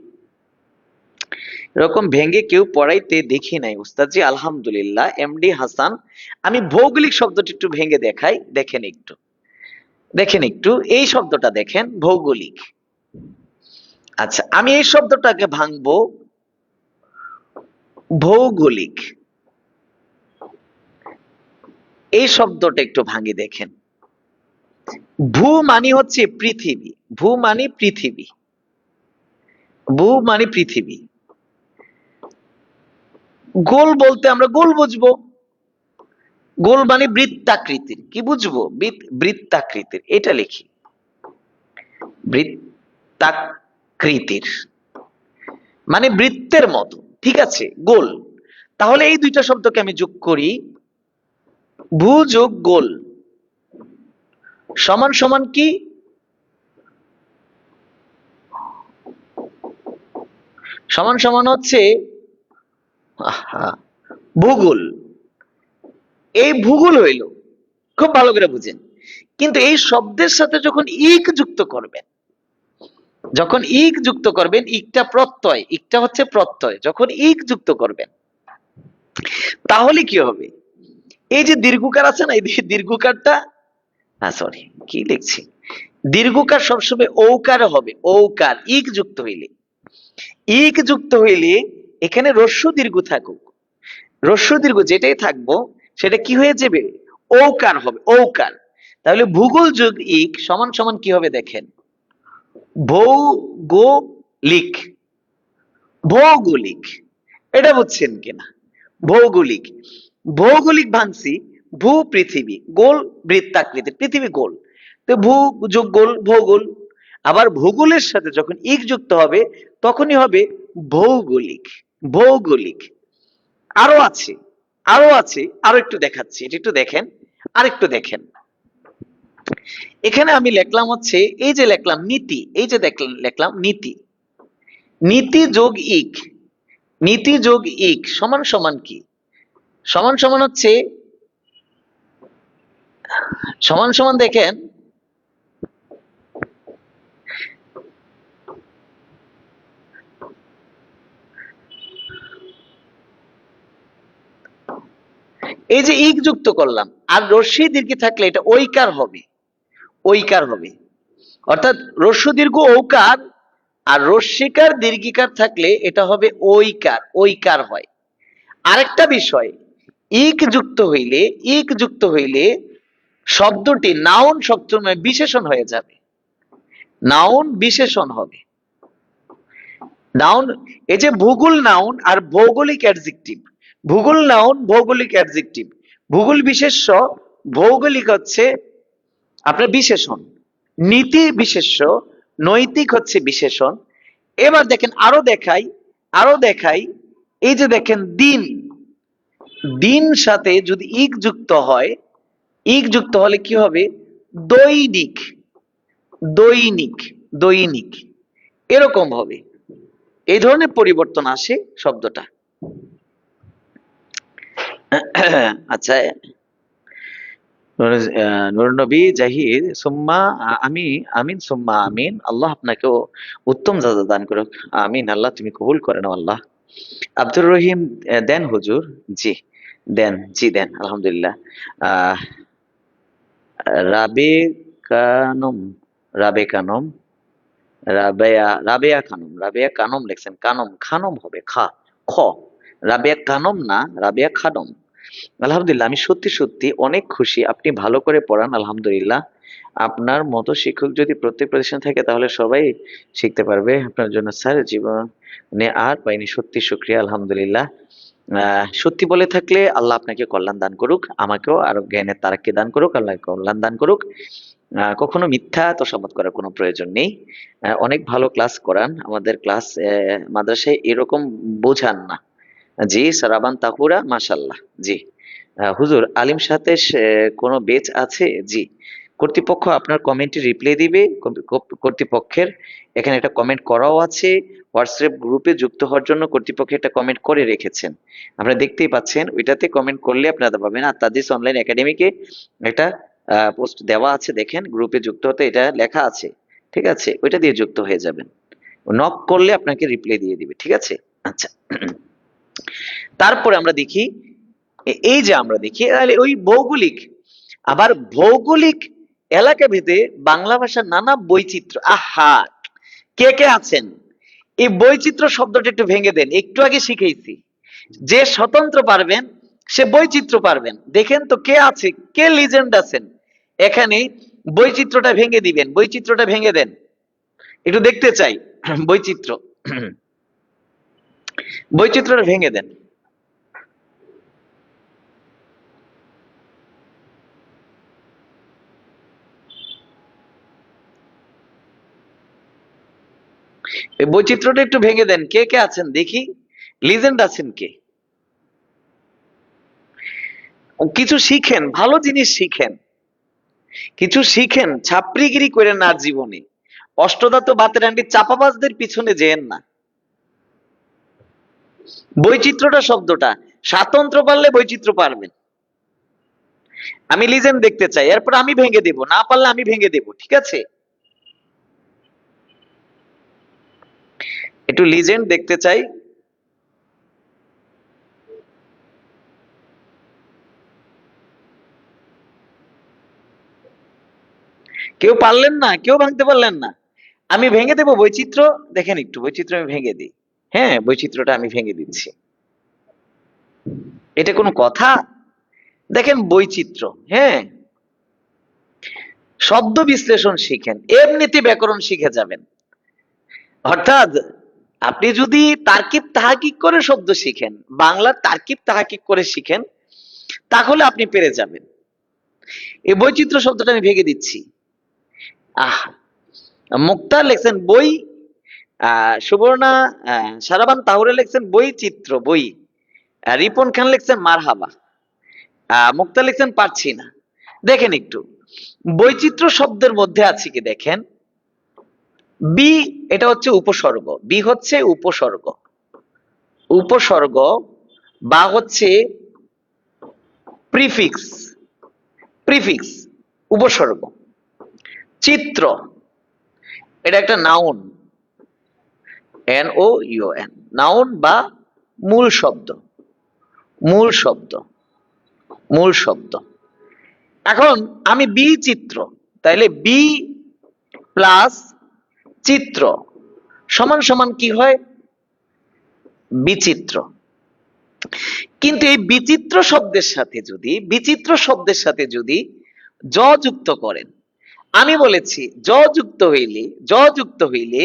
এরকম ভেঙে কেউ পড়াইতে দেখি নাই উস্তাদজি, আলহামদুলিল্লাহ। এমডি হাসান, আমি ভৌগোলিক শব্দটি একটু ভেঙে দেখাই, দেখেন একটু, দেখেন একটু, এই শব্দটা দেখেন, ভৌগোলিক। আচ্ছা, আমি এই শব্দটাকে ভাঙবো, ভৌগোলিক। এই শব্দটা একটু ভাঙি, দেখেন। ভূ মানে হচ্ছে পৃথিবী, ভূ মানে পৃথিবী, ভূ মানে পৃথিবী। গোল বলতে আমরা গোল বুঝবো, গোল মানে বৃত্তাকৃতির, কি বুঝবো? বৃত্তাকৃতির, এটা লিখি, বৃত্তাকৃতির মানে বৃত্তের মতো, ঠিক আছে, গোল। তাহলে এই দুইটা শব্দকে আমি যোগ করি, ভূ যোগ গোল সমান সমান কি? সমান সমান হচ্ছে ভূগোল। এই ভূগোল হইল, খুব ভালো করে বুঝেন। কিন্তু এই শব্দের সাথে যখন ইক যুক্ত করবেন, যখন ইক যুক্ত করবেন, ইকটা প্রত্যয়, ইকটা হচ্ছে প্রত্যয়, যখন ইক যুক্ত করবেন, তাহলে কি হবে? এই যে দীর্ঘকার আছে না, এই দীর্ঘকারটা, সরি কি লিখছি, দীর্ঘকার সবসময় ঔকার হবে, ঔকার ইক যুক্ত হইলে, ইক যুক্ত হইলে এখানে রস্য দীর্ঘ থাকুক, রস্য দীর্ঘ যেটাই থাকবো সেটা কি হয়ে যাবে, ঔকার হবে, ঔকার। তাহলে ভূগোল যোগ ইক সমান সমান কি হবে দেখেন, ভৌগোলিক, ভৌগোলিক, এটা বুঝছেন কিনা, ভৌগোলিক, ভৌগোলিক ভাঙছি ভূ পৃথিবী, গোল বৃত্তাকৃতির, পৃথিবী গোল, তো ভূ যোগ গোল ভৌগোল, আবার ভূগোলের সাথে যখন ইক যুক্ত হবে তখনই হবে ভৌগোলিক, ভৌগোলিক। আরো আছে, আরো আছে, আরো একটু দেখাচ্ছি, এটা একটু দেখেন, আর একটু দেখেন। এখানে আমি লিখলাম হচ্ছে, এই যে লিখলাম নীতি, এই যে দেখলাম লিখলাম নীতি, নীতি যোগ ইক, নীতি যোগ ইক সমান সমান কি, সমান সমান হচ্ছে, সমান সমান দেখেন, এই যে ইক যুক্ত করলাম, আর রস্যি দীর্ঘ থাকলে এটা ঐকার হবে, ঐকার হবে, অর্থাৎ রস্য দীর্ঘ ঔকার, আর রস্যিকার দীর্ঘিকার থাকলে এটা হবে ঐকার, ঐকার হয়। আরেকটা বিষয়, ইক যুক্ত হইলে, ইক যুক্ত হইলে শব্দটি নাউন সবসময় বিশেষণ হয়ে যাবে, নাউন বিশেষণ হবে, নাউন, এই যে ভূগোল নাউন আর ভৌগোলিক অ্যাডজেক্টিভ, ভূগোল নাউন ভৌগোলিক অ্যাডজেক্টিভ, ভূগোল বিশেষ্য, ভৌগোলিক হচ্ছে আপনার বিশেষণ, নীতি বিশেষ্য, নৈতিক হচ্ছে বিশেষণ। এবার দেখেন আরো দেখাই, আরো দেখাই, এই যে দেখেন দিন, দিন সাথে যদি ইক যুক্ত হয়, ইক যুক্ত হলে কি হবে, দৈনিক, দৈনিক, দৈনিক, এরকম হবে, এই ধরনের পরিবর্তন আসে শব্দটা। আচ্ছা, নূর নবী জাহিদ সুম্মা আমি, আমিন সুম্মা আমিন, আল্লাহ আপনাকেও উত্তম জাযা দান করুক, আমিন, আল্লাহ তুমি কবুল করে নাও আল্লাহ। আব্দুর রহিম, দেন হুজুর, জি দেন, জি দেন আলহামদুলিল্লাহ। আহ রাবে কানম, রাবে কানম, রাবেয়া, রাবেয়া খানম, রাবেয়া কানম লিখছেন, কানম, খানম হবে খা, খ, রাবেয়া কানম না, রাবেয়া খানম। আলহামদুলিল্লাহ, আমি সত্যি সত্যি অনেক খুশি, আপনি ভালো করে পড়ান আলহামদুলিল্লাহ। আপনার মতো শিক্ষক যদি প্রত্যেক প্রতিষ্ঠানে থাকে তাহলে সবাই শিখতে পারবে, আপনার জন্য স্যার জীবনে আর পাইনি, সত্যি শুকরিয়া আলহামদুলিল্লাহ। সত্যি বলে থাকলে আল্লাহ আপনাকে কল্যাণ দান করুক, আমাকেও আরো জ্ঞানের তারাক্কি দান করুক, আল্লাহ কল্যাণ দান করুক। কখনো মিথ্যা তোষামোদ করার কোনো প্রয়োজন নেই। অনেক ভালো ক্লাস করান, আমাদের ক্লাস মাদ্রাসায় এরকম বোঝান না। জি সারাবান তাহুরা, মাশাল্লাহ, জি। হুজুর আলিম সাথে কোনো বেচ আছে? জি, কর্তৃপক্ষ আপনার কমেন্টে রিপ্লাই দিবে, কর্তৃপক্ষের এখানে একটা কমেন্ট করাও আছে, হোয়াটসঅ্যাপ গ্রুপে যুক্ত হওয়ার জন্য কর্তৃপক্ষ একটা কমেন্ট করে রেখেছেন, আপনারা দেখতেই পাচ্ছেন, ওইটাতে কমেন্ট করলে আপনারা পাবেন। আর তাদিস অনলাইন একাডেমিকে একটা পোস্ট দেওয়া আছে, দেখেন গ্রুপে যুক্ত হতে এটা লেখা আছে, ঠিক আছে, ওইটা দিয়ে যুক্ত হয়ে যাবেন, নক করলে আপনাকে রিপ্লাই দিয়ে দিবে, ঠিক আছে। আচ্ছা, তারপরে আমরা দেখি, এই যে আমরা দেখি ওই ভৌগোলিক, আবার ভৌগোলিক এলাকা ভেদে বাংলা ভাষার নানা বৈচিত্র্য, আহা, কে কে আছেন এই বৈচিত্র্য শব্দটা একটু ভেঙে দেন, একটু আগে শিখেছি, যে স্বতন্ত্র পারবেন সে বৈচিত্র্য পারবেন, দেখেন তো কে আছে, কে লিজেন্ড আছেন এখানে, বৈচিত্র্যটা ভেঙে দিবেন, বৈচিত্র্যটা ভেঙে দেন, একটু দেখতে চাই বৈচিত্র্য, বৈচিত্র্যটা ভেঙে দেন। এই বৈচিত্র্যটা একটু ভেঙে দেন, কে কে আছেন দেখি, লিজেন্ড আছেন কে, কিছু শিখেন, ভালো জিনিস শিখেন, কিছু শিখেন, ছাপড়িগিরি করেন না জীবনে, অষ্টদাত বাতের আন্টি চাপাবাজদের পিছনে যেন না। বৈচিত্র্যটা শব্দটা, স্বাতন্ত্র পারলে বৈচিত্র্য পারবেন, আমি লিজেন্ড দেখতে চাই, এরপর আমি ভেঙে দেব, না পারলে আমি ভেঙে দেব, ঠিক আছে, একটু লিজেন্ড দেখতে চাই। কেউ পারলেন না, কেউ ভাঙতে পারলেন না। আমি ভেঙে দেবো বৈচিত্র্য। দেখেন একটু বৈচিত্র্য আমি ভেঙে দিই। হ্যাঁ, বৈচিত্র্যটা আমি ভেঙে দিচ্ছি। এটা কোনো কথা? দেখেন বৈচিত্র্য। হ্যাঁ, শব্দ বিশ্লেষণ শিখেন, এমনিতে ব্যাকরণ শিখে যাবেন। অর্থাৎ আপনি যদি তার্কিব তাহাকিক করে শব্দ শিখেন, বাংলার তার্কিব তাহাকিক করে শিখেন, তাহলে আপনি পেরে যাবেন। এই বৈচিত্র্য শব্দটা আমি ভেঙে দিচ্ছি। আহ মুক্তার লেখছেন বই, সুবর্ণা সারাবান তাহুরে লেখছেন বৈচিত্র্য বই, রিপন খান লেখছেন মারহাবা, মুক্তা লিখছেন পারছি না। দেখেন একটু বৈচিত্র্য শব্দের মধ্যে আছে কি দেখেন, বি এটা হচ্ছে উপসর্গ, বি হচ্ছে উপসর্গ, উপসর্গ বা হচ্ছে প্রিফিক্স, প্রিফিক্স উপসর্গ। চিত্র এটা একটা noun, N O U N, noun বা মূল শব্দ, মূল শব্দ, মূল শব্দ। এখন আমি বিচিত্র, তাইলে বি প্লাস চিত্র সমান সমান কি হয়? বিচিত্র। কিন্তু এই বিচিত্র শব্দের সাথে যদি, বিচিত্র শব্দের সাথে যদি জ যুক্ত করেন, আমি বলেছি জ যুক্ত হইলে, জ যুক্ত হইলে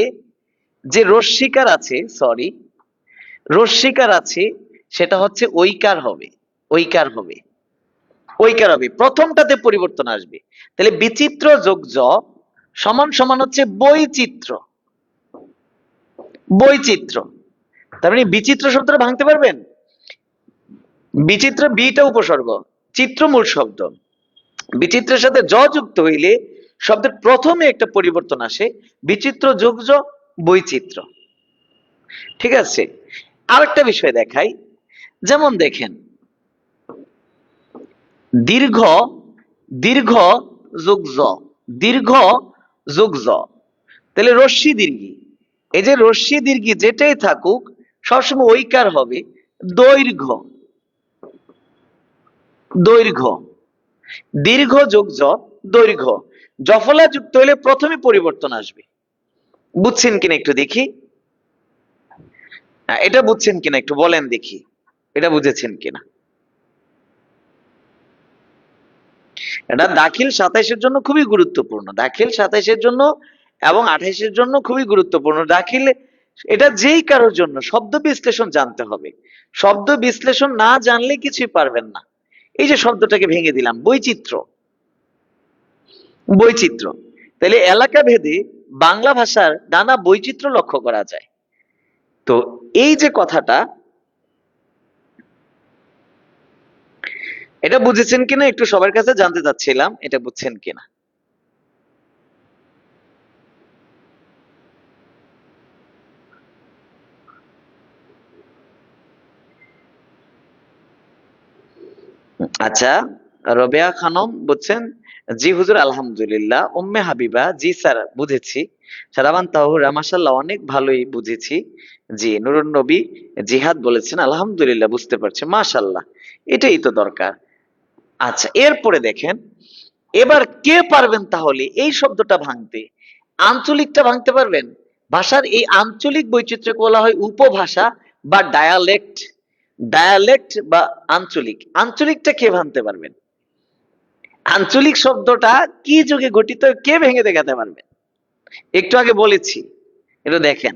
যে রস্যিকার আছে, সরি রস্যিকার আছে, সেটা হচ্ছে ঐকার হবে, ঐকার হবে, ঐকার হবে, প্রথমটাতে পরিবর্তন আসবে। তাহলে বিচিত্র যোগ জ সমান সমান হচ্ছে বৈচিত্র, বৈচিত্র। তার মানে বিচিত্র শব্দটা ভাঙতে পারবেন? বিচিত্র বিটা উপসর্গ, চিত্র মূল শব্দ, বিচিত্রের সাথে জ যুক্ত হইলে শব্দের প্রথমে একটা পরিবর্তন আসে, বিচিত্র যোগ জ বৈচিত্র। ঠিক আছে, আরেকটা বিষয় দেখাই। যেমন দেখেন দীর্ঘ, দীর্ঘ যোগ জ, দীর্ঘ যোগ জ, তাহলে রস্যি দীর্ঘি, এই যে রস্যি দীর্ঘি যেটাই থাকুক সবসময় ঐকার হবে, দৈর্ঘ্য, দৈর্ঘ্য, দীর্ঘ যোগ জ দৈর্ঘ্য। জফলা যুক্ত হলে প্রথমে পরিবর্তন আসবে, বুঝছেন কিনা একটু দেখি, এটা বুঝছেন কিনা একটু বলেন দেখি, এটা বুঝেছেন কিনা? এটা দাখিল 27-এর জন্য খুবই গুরুত্বপূর্ণ, দাখিল 27-এর জন্য এবং 28-এর জন্য খুবই গুরুত্বপূর্ণ। দাখিল এটা যেই কারোর জন্য শব্দ বিশ্লেষণ জানতে হবে, শব্দ বিশ্লেষণ না জানলে কিছুই পারবেন না। এই যে শব্দটাকে ভেঙে দিলাম, বৈচিত্র্য, বৈচিত্র্য, তাহলে এলাকা ভেদে বাংলা ভাষার নানা বৈচিত্র্য লক্ষ্য করা যায়। তো এই যে কথাটা, এটা বুঝেছেন কিনা একটু সবার কাছে জানতে চাচ্ছিলাম, এটা বুঝছেন কিনা? আচ্ছা, রবেয়া খানম বুঝছেন? জি হুজুর আলহামদুলিল্লাহ। উম্মে হাবিবা জি স্যার বুঝেছি। সারাবান তাহুরা মাশাআল্লাহ অনেক ভালোই বুঝেছি। জি নুরুন নবী জিহাদ বলেছেন আলহামদুলিল্লাহ বুঝতে পারছি, মাশাআল্লাহ, এটাই তো দরকার। আচ্ছা এরপরে দেখেন, এবার কে পারবেন তাহলে এই শব্দটা ভাঙতে? আঞ্চলিকটা ভাঙতে পারবেন? ভাষার এই আঞ্চলিক বৈচিত্র্যকে বলা হয় উপভাষা বা ডায়ালেক্ট, ডায়ালেক্ট বা আঞ্চলিক। আঞ্চলিকটা কে ভাঙতে পারবেন? আঞ্চলিক শব্দটা কি যুগে গঠিত, কে ভেঙে দেখাতে পারবেন? একটু আগে বলেছি, এটা দেখেন।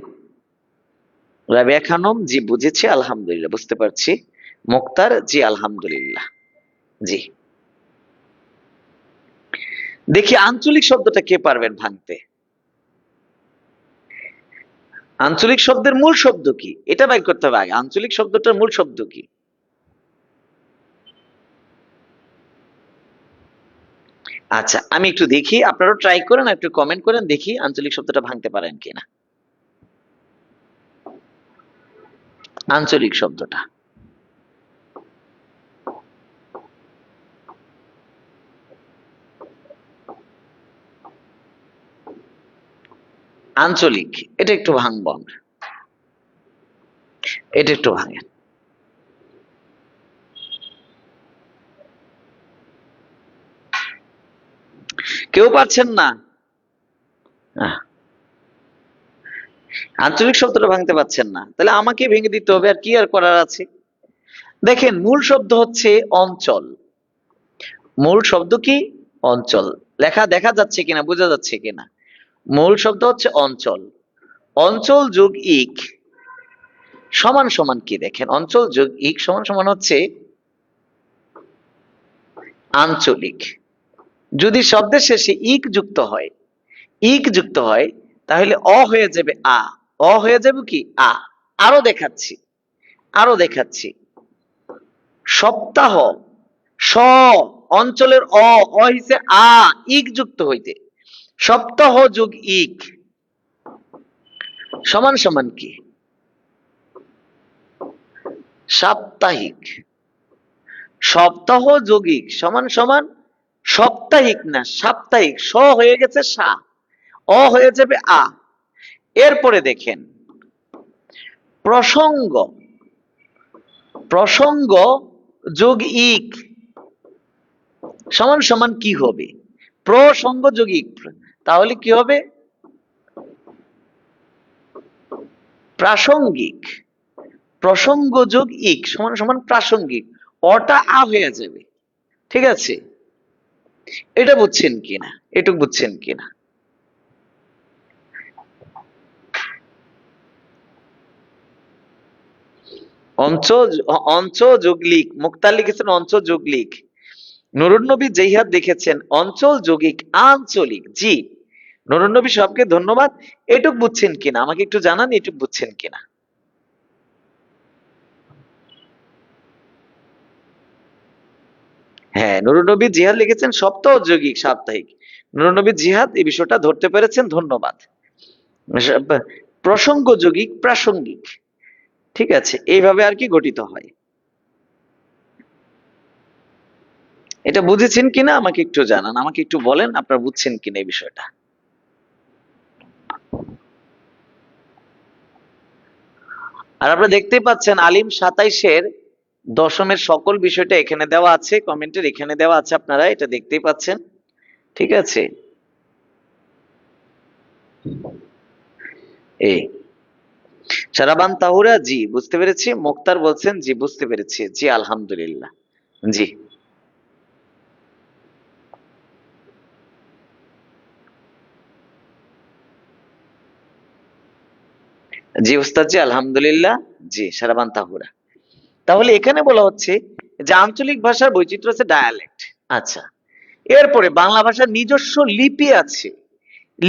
রাবিয়া খানম জি বুঝেছি আলহামদুলিল্লাহ, বুঝতে পারছি। মুক্তার জি আলহামদুলিল্লাহ। জি দেখি আঞ্চলিক শব্দটা কে পারবেন ভাঙতে? আঞ্চলিক শব্দের মূল শব্দ কি এটা বের করতে হবে আগে, আঞ্চলিক শব্দটার মূল শব্দ কি? আচ্ছা আমি একটু দেখি, আপনারাও ট্রাই করেন, একটু কমেন্ট করেন দেখি আঞ্চলিক শব্দটা ভাঙতে পারেন কিনা। আঞ্চলিক শব্দটা, আঞ্চলিক, এটা একটু ভাঙবো আমরা, এটা একটু ভাঙেন। কেউ পারছেন না? আহ, আঞ্চলিক শব্দটা ভাঙতে পারছেন না, তাহলে আমাকে ভেঙে দিতে হবে, আর কি আর করার আছে। দেখেন মূল শব্দ হচ্ছে অঞ্চল। মূল শব্দ কি? অঞ্চল। লেখা দেখা যাচ্ছে কিনা, বোঝা যাচ্ছে কিনা? মূল শব্দ হচ্ছে অঞ্চল। অঞ্চল যোগ ইক সমান সমান কি? দেখেন অঞ্চল যোগ ইক সমান সমান হচ্ছে আঞ্চলিক। যদি শব্দের শেষে ইক যুক্ত হয়, ইক যুক্ত হয়, তাহলে অ হয়ে যাবে আ। অ হয়ে যাবে কি? আ। আরো দেখাচ্ছি, আরো দেখাচ্ছি। সপ্তাহ, স, অঞ্চলের অ, অ হিসে আ, ইক যুক্ত হইতে, সপ্তাহ যোগ ইক সমান সমান কি? সাপ্তাহিক। সপ্তাহ যোগিক সমান সমান সাপ্তাহিক, না সাপ্তাহিক। স হয়ে গেছে সা, অ হয়ে যাবে আ। এরপরে দেখেন প্রসঙ্গ, প্রসঙ্গ যোগ ইক সমান সমান কি হবে? প্রসঙ্গ যোগ ইক, তাহলে কি হবে? প্রাসঙ্গিক। প্রসঙ্গ যোগ ইক সমান সমান প্রাসঙ্গিক, অটা আ হয়ে যাবে। ঠিক আছে, এটা বুঝছেন কিনা? এটুক বুঝছেন কিনা? অঞ্চ, অঞ্চ যৌগলিক, মুক্তার লিখেছেন অঞ্চ যৌগলিক। নুরুন্নবী জেহাদ লিখেছেন অঞ্চল যৌগিক আঞ্চলিক। জি, নুরুন্নবী সবকে ধন্যবাদ। এটুক বুঝছেন কিনা আমাকে একটু জানান, এটুক বুঝছেন কিনা? হ্যাঁ, নুরুন্নবী জিহাদ লিখেছেন সপ্তাহ যৌগিক সাপ্তাহিক। নুরুন্নবী জিহাদ এই বিষয়টা ধরতে পেরেছেন, ধন্যবাদ। প্রসঙ্গ যৌগিক প্রাসঙ্গিক, ঠিক আছে, এইভাবে আর কি গঠিত হয়। এটা বুঝেছেন কিনা আমাকে একটু জানান, আমাকে একটু বলেন আপনারা বুঝছেন কিনা এই বিষয়টা। আর আপনারা দেখতেই পাচ্ছেন আলিম 27-এর দশমের সকল বিষয়টা এখানে দেওয়া আছে, কমেন্টের এখানে দেওয়া আছে, আপনারা এটা দেখতেই পাচ্ছেন। ঠিক আছে, এই সারাবান তাহুরা, জি বুঝতে পেরেছি। মুক্তার বলছেন জি বুঝতে পেরেছি, জি আলহামদুলিল্লাহ। জি, জি উস্তাদ, জি আলহামদুলিল্লাহ। জি সারাবান তাহুরা। তাহলে এখানে বলা হচ্ছে যে আঞ্চলিক ভাষার বৈচিত্র্য আছে ডায়ালেক্ট। আচ্ছা, এরপরে বাংলা ভাষার নিজস্ব লিপি আছে।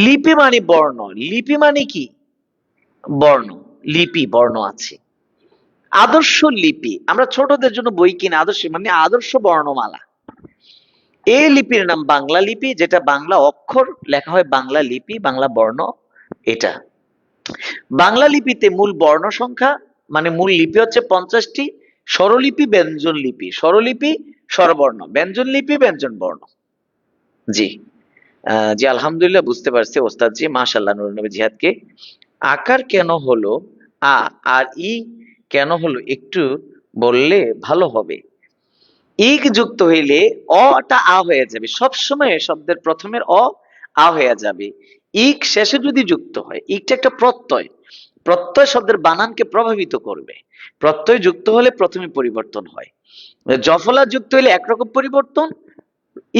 লিপি মানে বর্ণ, লিপি মানে কি? বর্ণ। লিপি বর্ণ আছে। আদর্শ লিপি, আমরা ছোটদের জন্য বই কিনে, আদর্শ মানে আদর্শ বর্ণমালা। এই লিপির নাম বাংলা লিপি, যেটা বাংলা অক্ষর লেখা হয় বাংলা লিপি, বাংলা বর্ণ। এটা বাংলা লিপিতে মূল বর্ণ সংখ্যা, মানে মূল লিপি হচ্ছে 50টি। স্বরলিপি, ব্যঞ্জন লিপি, স্বরলিপি স্বরবর্ণ, ব্যঞ্জন লিপি ব্যঞ্জন বর্ণ। জি, জি আলহামদুলিল্লাহ বুঝতে পারছি ওস্তাদ জি, মাশাআল্লাহ। নুরুন্নবী জিহাদকে আকার কেন হলো আ আর ই কেন হলো একটু বললে ভালো হবে। ইক যুক্ত হইলে অটা আ হয়ে যাবে, সব সময় শব্দের প্রথমের অ আ হয়ে যাবে। ইক শেষে যদি যুক্ত হয়, ইকটা একটা প্রত্যয়, প্রত্যয় শব্দের বানানকে প্রভাবিত করবে। প্রত্যয় যুক্ত হলে প্রথমে পরিবর্তন হয়। জফলা যুক্ত হইলে একরকম পরিবর্তন,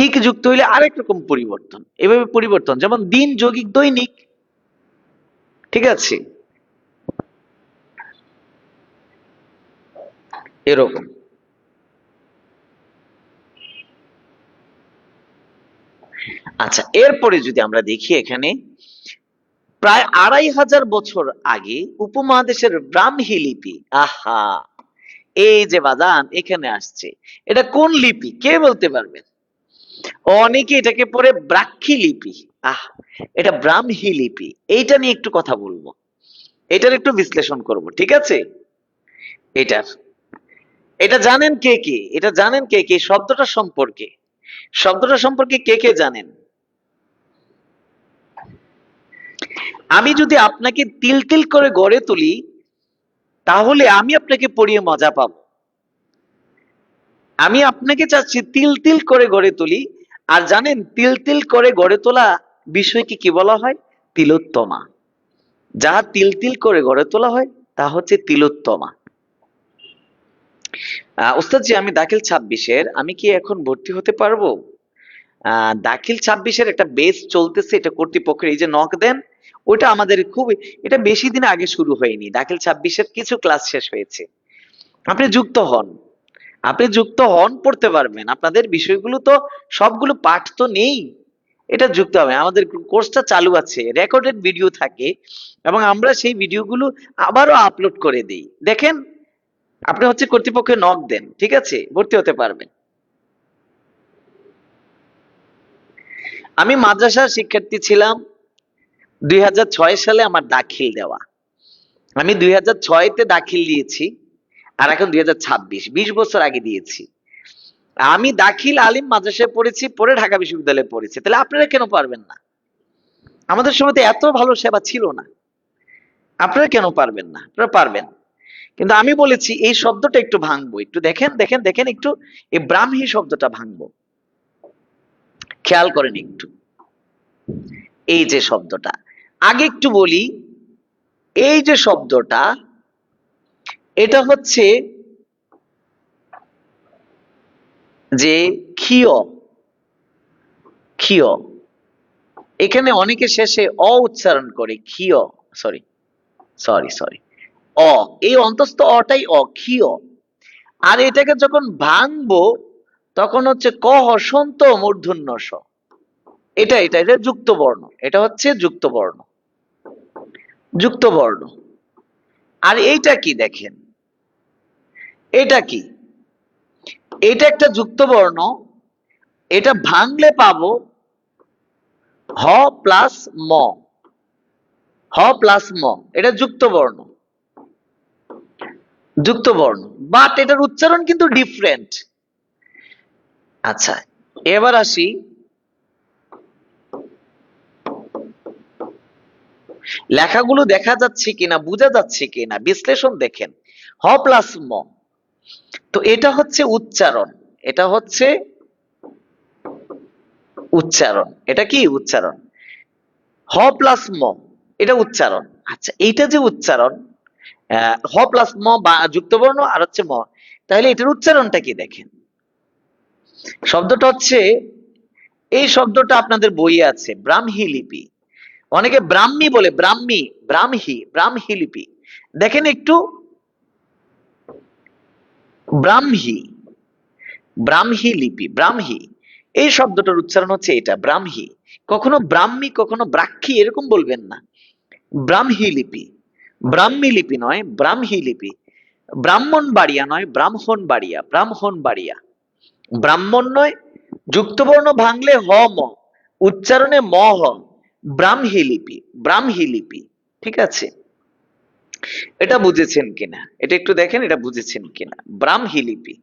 ইক যুক্ত হইলে আরেক রকম পরিবর্তন। এভাবে পরিবর্তন, যেমন দিন যৌগিক দৈনিক। ঠিক আছে, এরকম। আচ্ছা, এরপরে যদি আমরা দেখি এখানে প্রায় 2500 বছর আগে উপমহাদেশের ব্রাহ্মী লিপি, আহা, এই যে বাজান এখানে আসছে, এটা কোন লিপি কে বলতে পারবেন? অনেকে এটাকে পড়ে ব্রাহ্মী লিপি। আহ, এটা ব্রাহ্মী লিপি। এইটা নিয়ে একটু কথা বলবো, এটার একটু বিশ্লেষণ করব, ঠিক আছে? এটার, এটা জানেন কে কে? এটা জানেন কে কে শব্দটা সম্পর্কে? শব্দটা সম্পর্কে কে কে জানেন? আমি যদি আপনাকে তিল তিল করে গড়ে তুলি, তাহলে আমি আপনাকে পড়িয়ে মজা পাবো। আমি আপনাকে চাচ্ছি তিল তিল করে গড়ে তুলি। আর জানেন তিল তিল করে গড়ে তোলা বিষয়কে কি বলা হয়? তিলোত্তমা। যাহা তিল তিল করে গড়ে তোলা হয় তা হচ্ছে তিলোত্তমা। ওস্তাদজি, আমি দাখিল 26-এর, আমি কি এখন ভর্তি হতে পারবো? দাখিল 26-এর একটা বেস চলতেছে, এটা কর্তৃপক্ষের, এই যে নক দেন, ওটা আমাদের খুব, এটা বেশি দিন আগে শুরু হয়নি, দাখিল 26-এর কিছু ক্লাস শেষ হয়েছে। আপনি যুক্ত হন, আপনি যুক্ত হন, পড়তে পারবেন। আপনাদের বিষয়গুলো তো সবগুলো পাঠ তো নেই, এটা যুক্ত হবে। আমাদের কোর্সটা চালু আছে, রেকর্ডেড ভিডিও থাকে এবং আমরা সেই ভিডিওগুলো আবারও আপলোড করে দিই। দেখেন, আপনি হচ্ছে কর্তৃপক্ষে নক দেন, ঠিক আছে, ভর্তি হতে পারবেন। আমি মাদ্রাসার শিক্ষার্থী ছিলাম, 2006 সালে আমার দাখিল দেওয়া। আমি 2006-তে দাখিল দিয়েছি, আর এখন 2026, 20 বছর আগে দিয়েছি। আমি দাখিল আলিম মাদ্রাসায় পড়েছি, পরে ঢাকা বিশ্ববিদ্যালয়ে পড়েছি। তাহলে আপনারা কেন পারবেন না? আমাদের সময় তো এত ভালো সেবা ছিল না, আপনারা কেন পারবেন না? আপনারা পারবেন। কিন্তু আমি বলেছি এই শব্দটা একটু ভাঙবো, একটু দেখেন দেখেন দেখেন, একটু এই ব্রাহ্মী শব্দটা ভাঙবো, খেয়াল করেন একটু। এই যে শব্দটা, আগে একটু বলি, এই যে শব্দটা, এটা হচ্ছে যে ক্ষীয়, ক্ষীয়, এখানে অনেকে শেষে অ উচ্চারণ করে, ক্ষীয়, সরি সরি সরি, অ, এই অন্তস্থ অটাই অ, ক্ষীয়। আর এটাকে যখন ভাঙবো তখন হচ্ছে ক হসন্ত মূর্ধন্য স, এটা এটা এটা যুক্ত বর্ণ, এটা হচ্ছে যুক্ত বর্ণ, যুক্ত বর্ণ। আর এইটা কি দেখেন, এটা কি, এটা একটা যুক্ত বর্ণ, এটা ভাঙলে পাবো হ প্লাস ম, হ প্লাস ম, এটা যুক্ত বর্ণ, যুক্ত বর্ণ, বাট এটার উচ্চারণ কিন্তু ডিফারেন্ট। আচ্ছা, এবার আসি, লেখাগুলো দেখা যাচ্ছে কিনা, বোঝা যাচ্ছে কিনা, বিশ্লেষণ দেখেন। হ প্লাস ম, তো এটা হচ্ছে উচ্চারণ, এটা হচ্ছে উচ্চারণ, এটা কি উচ্চারণ, হ প্লাস ম, এটা উচ্চারণ। আচ্ছা, এইটা যে উচ্চারণ, হ প্লাস ম বা যুক্ত বর্ণ আর হচ্ছে ম, তাহলে এটার উচ্চারণটা কি দেখেন। শব্দটা হচ্ছে, এই শব্দটা আপনাদের বইয়ে আছে, ব্রাহ্মী লিপি। অনেকে ব্রাহ্মী বলে, ব্রাহ্মী, ব্রাহ্মী, ব্রাহ্মী লিপি। দেখেন একটু, ব্রাহ্মী, ব্রাহ্মী লিপি, ব্রাহ্মী, এই শব্দটার উচ্চারণ হচ্ছে এটা, ব্রাহ্মী। কখনো ব্রাহ্মী, কখনো ব্রাক্ষী, এরকম বলবেন না, ব্রাহ্মী লিপি, ব্রাহ্মী লিপি নয়, ব্রাহ্মী লিপি। ব্রাহ্মণবাড়িয়া নয়, ব্রাহ্মণবাড়িয়া, ব্রাহ্মণবাড়িয়া, ব্রাহ্মণ নয়, যুক্তবর্ণ ভাঙলে হ ম, উচ্চারণে ম হ, ব্রাহ্মী লিপি, ব্রাহ্মী লিপি, ঠিক আছে। এটা বুঝেছেন কিনা, এটা একটু দেখেন, এটা বুঝেছেন কিনা, ব্রাহ্মী লিপি।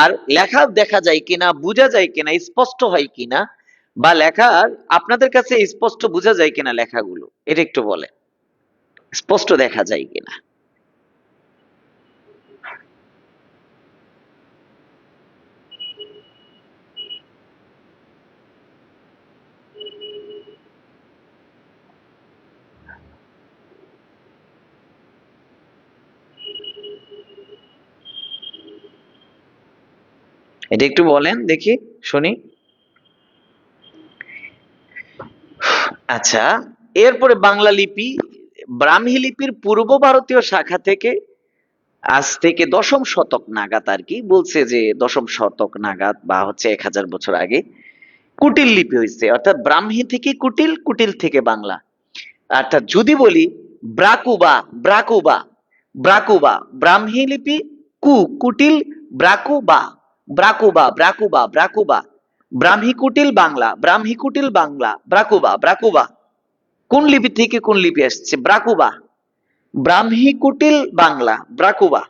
আর লেখা দেখা যায় কিনা, বোঝা যায় কিনা, স্পষ্ট হয় কিনা, বা লেখার আপনাদের কাছে স্পষ্ট বোঝা যায় কিনা লেখাগুলো, এটা একটু বলে, স্পষ্ট দেখা যায় কিনা। এটা একটু বলেন দেখি, শুনি। আচ্ছা, এরপরে বাংলা লিপি, ব্রাহ্মী লিপির পূর্ব ভারতীয় শাখা থেকে আজ থেকে দশম শতক নাগাদ, আর কি বলছে যে দশম শতক নাগাদ বা হচ্ছে 1000 বছর আগে কুটিল লিপি হয়েছে, অর্থাৎ ব্রাহ্মী থেকে কুটিল, কুটিল থেকে বাংলা। অর্থাৎ যদি বলি ব্রাকুবা, ব্রাকুবা, ব্রাকুবা, ব্রাহ্মী লিপি, কুটিল, ব্রাকুবা, ব্রাকুবা, ব্রাকুবা, ব্রাকুবা, ব্রাহ্মী কুটিল বাংলা, ব্রাহ্মী কুটিল বাংলা, ব্রাকুবা, ব্রাকুবা। কোন লিপি থেকে কোন লিপি আসছে? ব্রাকুবা, ব্রাহ্মী কুটিল বাংলা, ব্রাকুবা।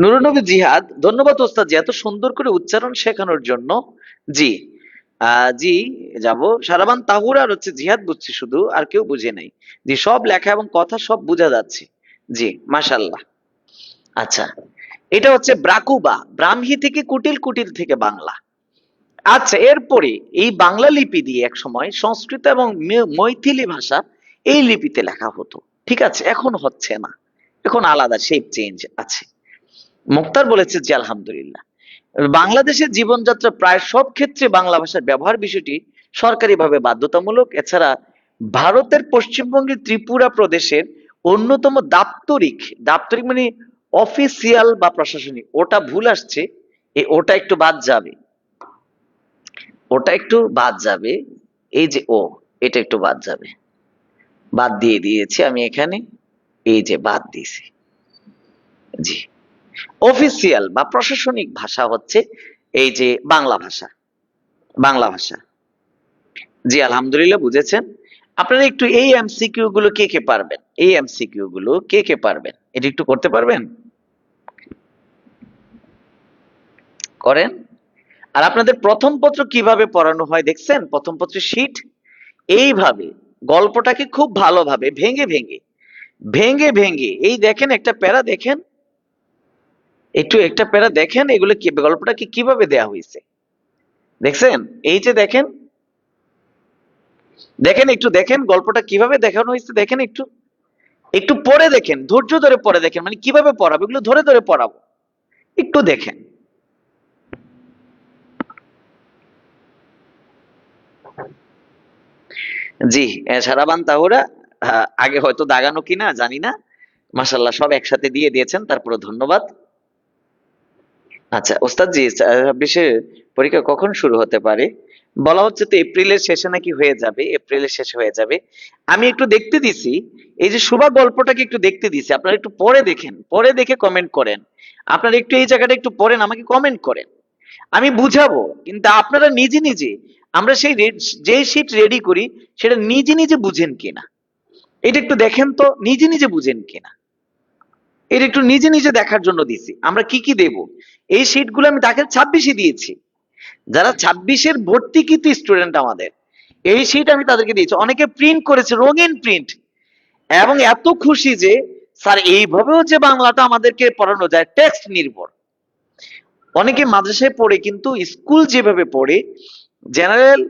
নুরনবী জিহাদ, ধন্যবাদ ওস্তাদ জি এত সুন্দর করে উচ্চারণ শেখানোর জন্য। জি, জি, যাব। সারাবান তাহুর আর হচ্ছে জিহাদ বুঝছি শুধু, আর কেউ বুঝে নাই। জি, সব লেখা এবং কথা সব বোঝা যাচ্ছে। জি, মাশাল্লাহ। আচ্ছা, এটা হচ্ছে ব্রাকুবা, ব্রাহ্মী থেকে কুটিল, কুটিল থেকে বাংলা। আচ্ছা, এরপরে এই বাংলা লিপি দিয়ে এক সময় সংস্কৃত এবং মৈথিলি ভাষা এই লিপিতে লেখা হতো। ঠিক আছে, এখন হচ্ছে না, এখন আলাদা শেপ চেঞ্জ আছে। মুক্তার বলেছে যে আলহামদুলিল্লাহ বাংলাদেশের জীবনযাত্রা প্রায় সব ক্ষেত্রে বাংলা ভাষার ব্যবহার বিষয়টি সরকারিভাবে বাধ্যতামূলক। এছাড়া ভারতের পশ্চিমবঙ্গের ত্রিপুরা প্রদেশের অন্যতম দাপ্তরিক, দাপ্তরিক মানে অফিসিয়াল বা প্রশাসনিক, ওটা ভুল আসছে, ওটা একটু বাদ যাবে, ওটা একটু বাদ যাবে। এই যে ও, এটা একটু বাদ যাবে, বাদ দিয়ে দিয়েছি আমি এখানে, এই যে বাদ দিয়েছি। জি, অফিসিয়াল বা প্রশাসনিক ভাষা হচ্ছে এই যে বাংলা ভাষা, বাংলা ভাষা। জি আলহামদুলিল্লাহ বুঝেছেন। আপনারা একটু এই এমসিকিউ গুলো কে কে পারবেন, এই এমসিকিউ গুলো কে কে পারবেন, এটা একটু করতে পারবেন, করেন। আর আপনাদের প্রথম পত্র কিভাবে পড়ানো হয় দেখছেন, প্রথম পত্রের শীট এইভাবে গল্পটাকে খুব ভালোভাবে ভেঙে ভেঙে ভেঙে ভেঙে, এই দেখেন একটা প্যারা দেখেন, একটু একটা প্যারা দেখেন, এগুলো কি গল্পটাকে কিভাবে দেয়া হয়েছে দেখছেন, এই যে দেখেন, দেখেন একটু দেখেন গল্পটা কিভাবে দেখানো হয়েছে, দেখেন একটু, একটু পড়ে দেখেন, ধৈর্য ধরে পড়ে দেখেন, মানে কিভাবে পড়াবো এগুলো ধরে ধরে পড়াবো, একটু দেখেন। জি, সারাবান তাহুরা, আগে হয়তো দাগানো কিনা জানি না, মাশাল্লাহ সব একসাথে দিয়ে দিয়েছেন, তারপরে ধন্যবাদ। আচ্ছা ওস্তাদ জি, 26-এ পরীক্ষা কখন শুরু হতে পারে? বলা হচ্ছে তো এপ্রিলের শেষে নাকি হয়ে যাবে, এপ্রিলের শেষে হয়ে যাবে। আমি একটু দেখতে দিছি, এই যে সুভা গল্পটাকে একটু দেখতে দিছি, আপনারা একটু পরে দেখেন, পরে দেখে কমেন্ট করেন। আপনারা একটু এই জায়গাটা একটু পড়েন, আমাকে কমেন্ট করেন, আমি বুঝাবো। কিন্তু আপনারা নিজে নিজে, আমরা সেই যে শীট রেডি করি সেটা নিজে নিজে বুঝেন কিনা, এটা একটু দেখেন তো, নিজে নিজে বুঝেন কিনা, এটা একটু নিজে নিজে দেখার জন্য দিছি। আমরা কি কি দেব, এই শীট গুলো আমি দাখিল 26-এ দিয়েছি, যারা 26-এর ভর্তিকৃত স্টুডেন্ট আমাদের, এই শীট আমি তাদেরকে দিয়েছি, অনেকে প্রিন্ট করেছে রঙিন প্রিন্ট, এবং এত খুশি যে স্যার এইভাবেও যে বাংলাটা আমাদেরকে পড়ানো যায় টেক্সট নির্ভর। অনেকে মাদ্রাসায় পড়ে কিন্তু স্কুল যেভাবে পড়ে জেনারেল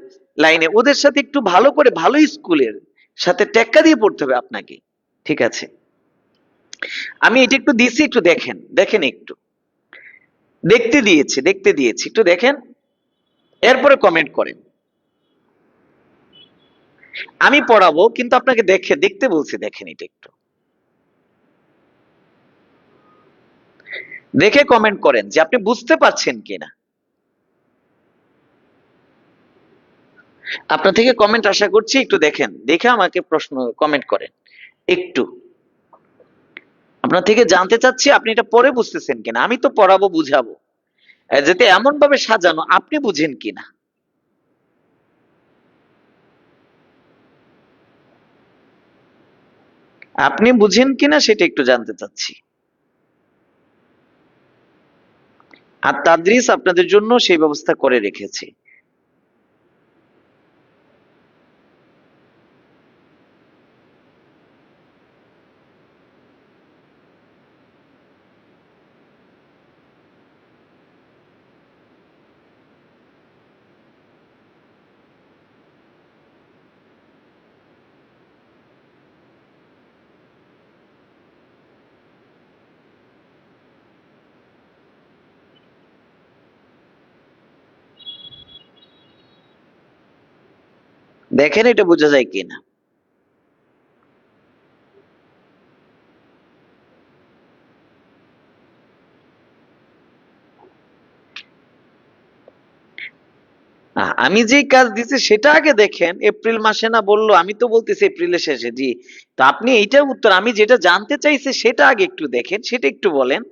লাইনে, ওদের সাথে একটু ভালো করে, ভালো স্কুলের সাথে টেক্কা দিয়ে পড়তে হবে আপনাকে। ঠিক আছে, আমি এটা একটু দিছি, একটু দেখেন, দেখেন একটু দেখতে দিয়েছি, দেখতে দিয়েছি, একটু দেখেন, এরপরে কমেন্ট করেন। আমি পড়াবো কিন্তু আপনাকে দেখে দেখতে বলছি, দেখেন এটা একটু দেখে কমেন্ট করেন যে আপনি বুঝতে পারছেন কিনা। আপনার থেকে কমেন্ট আশা করছি, একটু দেখেন, দেখে আমাকে প্রশ্ন কমেন্ট করেন একটু। আপনার থেকে জানতে চাচ্ছি আপনি এটা পরে বুঝতেছেন কিনা, আমি তো পড়াবো বুঝাবো, যাতে এমন ভাবে সাজানো আপনি বুঝেন কিনা। আপনি বুঝেন কিনা সেটা একটু জানতে চাচ্ছি। আর তাদরিস আপনাদের জন্য সেই ব্যবস্থা করে রেখেছি। দেখেন এটা বোঝা যায় কিনা। আমি যে কাজ দিছি সেটা আগে দেখেন, এপ্রিল মাসে না বললো, আমি তো বলতেছি এপ্রিলের শেষে। জি, তো আপনি এইটার উত্তর, আমি যেটা জানতে চাইছি সেটা আগে একটু দেখেন, সেটা একটু বলেন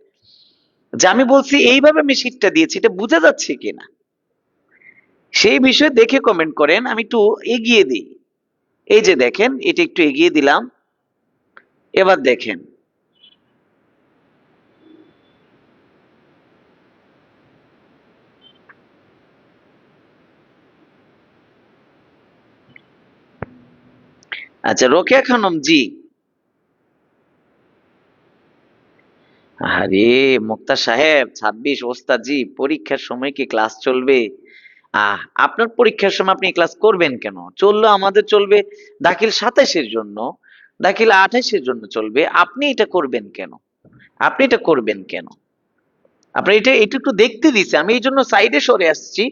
যে আমি বলছি এইভাবে আমি শীটটা দিয়েছি, এটা বোঝা যাচ্ছে কিনা, সেই বিষয়ে দেখে কমেন্ট করেন। আমি একটু এগিয়ে দিই, এই যে দেখেন এটা একটু এগিয়ে দিলাম, এবার দেখেন। আচ্ছা রোকেয়া খানম জি, আরে মুক্তা সাহেব, 26 ওস্তাদ জি, পরীক্ষার সময় কি ক্লাস চলবে? আপনার পরীক্ষার সময় আপনি ক্লাস করবেন কেন? চললো আমাদের চলবে দাখিল 27-এর জন্য, দাখিল 28-এর জন্য চলবে। আপনি এটা করবেন কেন? আপনি এটা করবেন কেন? আপনার এটা একটু দেখতে দিছে, আমি এই জন্য সাইডে সরে আসছি।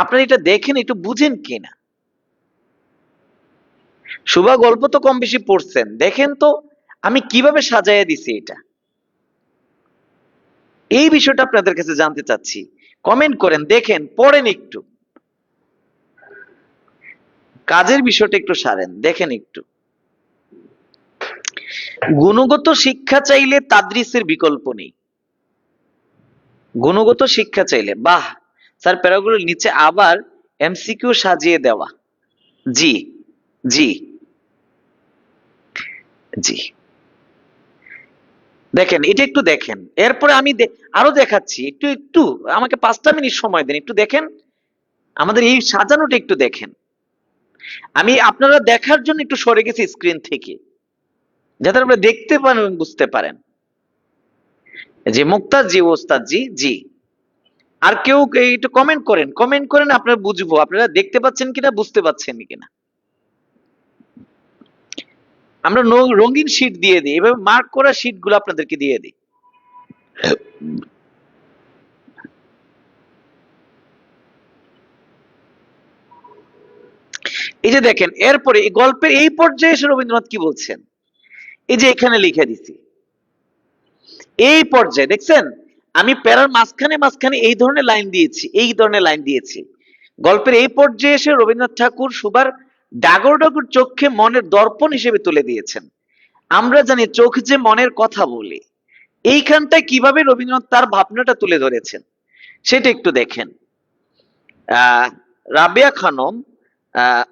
আপনারা এটা দেখেন, একটু বুঝেন কিনা। শুভা গল্প তো কম বেশি পড়ছেন, দেখেন তো আমি কিভাবে সাজাইয়া দিছি এটা। এই বিষয়টা আপনাদের কাছে জানতে চাচ্ছি। কমেন্ট করেন, দেখেন, পড়েন একটু, কাজের বিষয়টা একটু সারেন, দেখেন একটু। গুণগত শিক্ষা চাইলে তাদরিসের বিকল্প নেই। গুণগত শিক্ষা চাইলে, বাহ স্যার, প্যারাগুলোর নিচে আবার এমসিকিউ সাজিয়ে দেওয়া। জি জি জি, দেখেন এটা একটু দেখেন, এরপরে আমি আরো দেখাচ্ছি। একটু একটু আমাকে 5টা মিনিট সময় দেন, একটু দেখেন আমাদের এই সাজানোটা, একটু দেখেন। আমি আপনারা দেখার জন্য একটু সরে গেছি স্ক্রিন থেকে, যাতে আপনারা দেখতে পারেন এবং বুঝতে পারেন। যে মুক্তার, জি ওস্তাদ, জি জি। আর কেউ একটু কমেন্ট করেন, কমেন্ট করেন, আপনারা বুঝবো আপনারা দেখতে পাচ্ছেন কিনা, বুঝতে পাচ্ছেন কিনা। আমরা রঙিন শীট দিয়ে দিই, এভাবে মার্ক করা শীট গুলো আপনাদেরকে দিয়ে দিই। এই যে দেখেন, এরপরে এই গল্পের এই পর্যায়ে এসে রবীন্দ্রনাথ কি বলছেন, এই যে এখানে লিখে দিছি এই পর্যায়ে, দেখছেন আমি প্যারার মাঝখানে মাঝখানে এই ধরনের লাইন দিয়েছি, এই ধরনের লাইন দিয়েছি। গল্পের এই পর্যায়ে এসে রবীন্দ্রনাথ ঠাকুর সুবার ডাগর ডাগর চোখে মনের দর্পণ হিসেবে তুলে দিয়েছেন। আমরা জানি চোখ যে মনের কথা বলে, এইখানটায় কিভাবে রবীন্দ্রনাথ তার ভাবনাটা তুলে ধরেছেন সেটা একটু দেখেন। রাবেয়া খানম,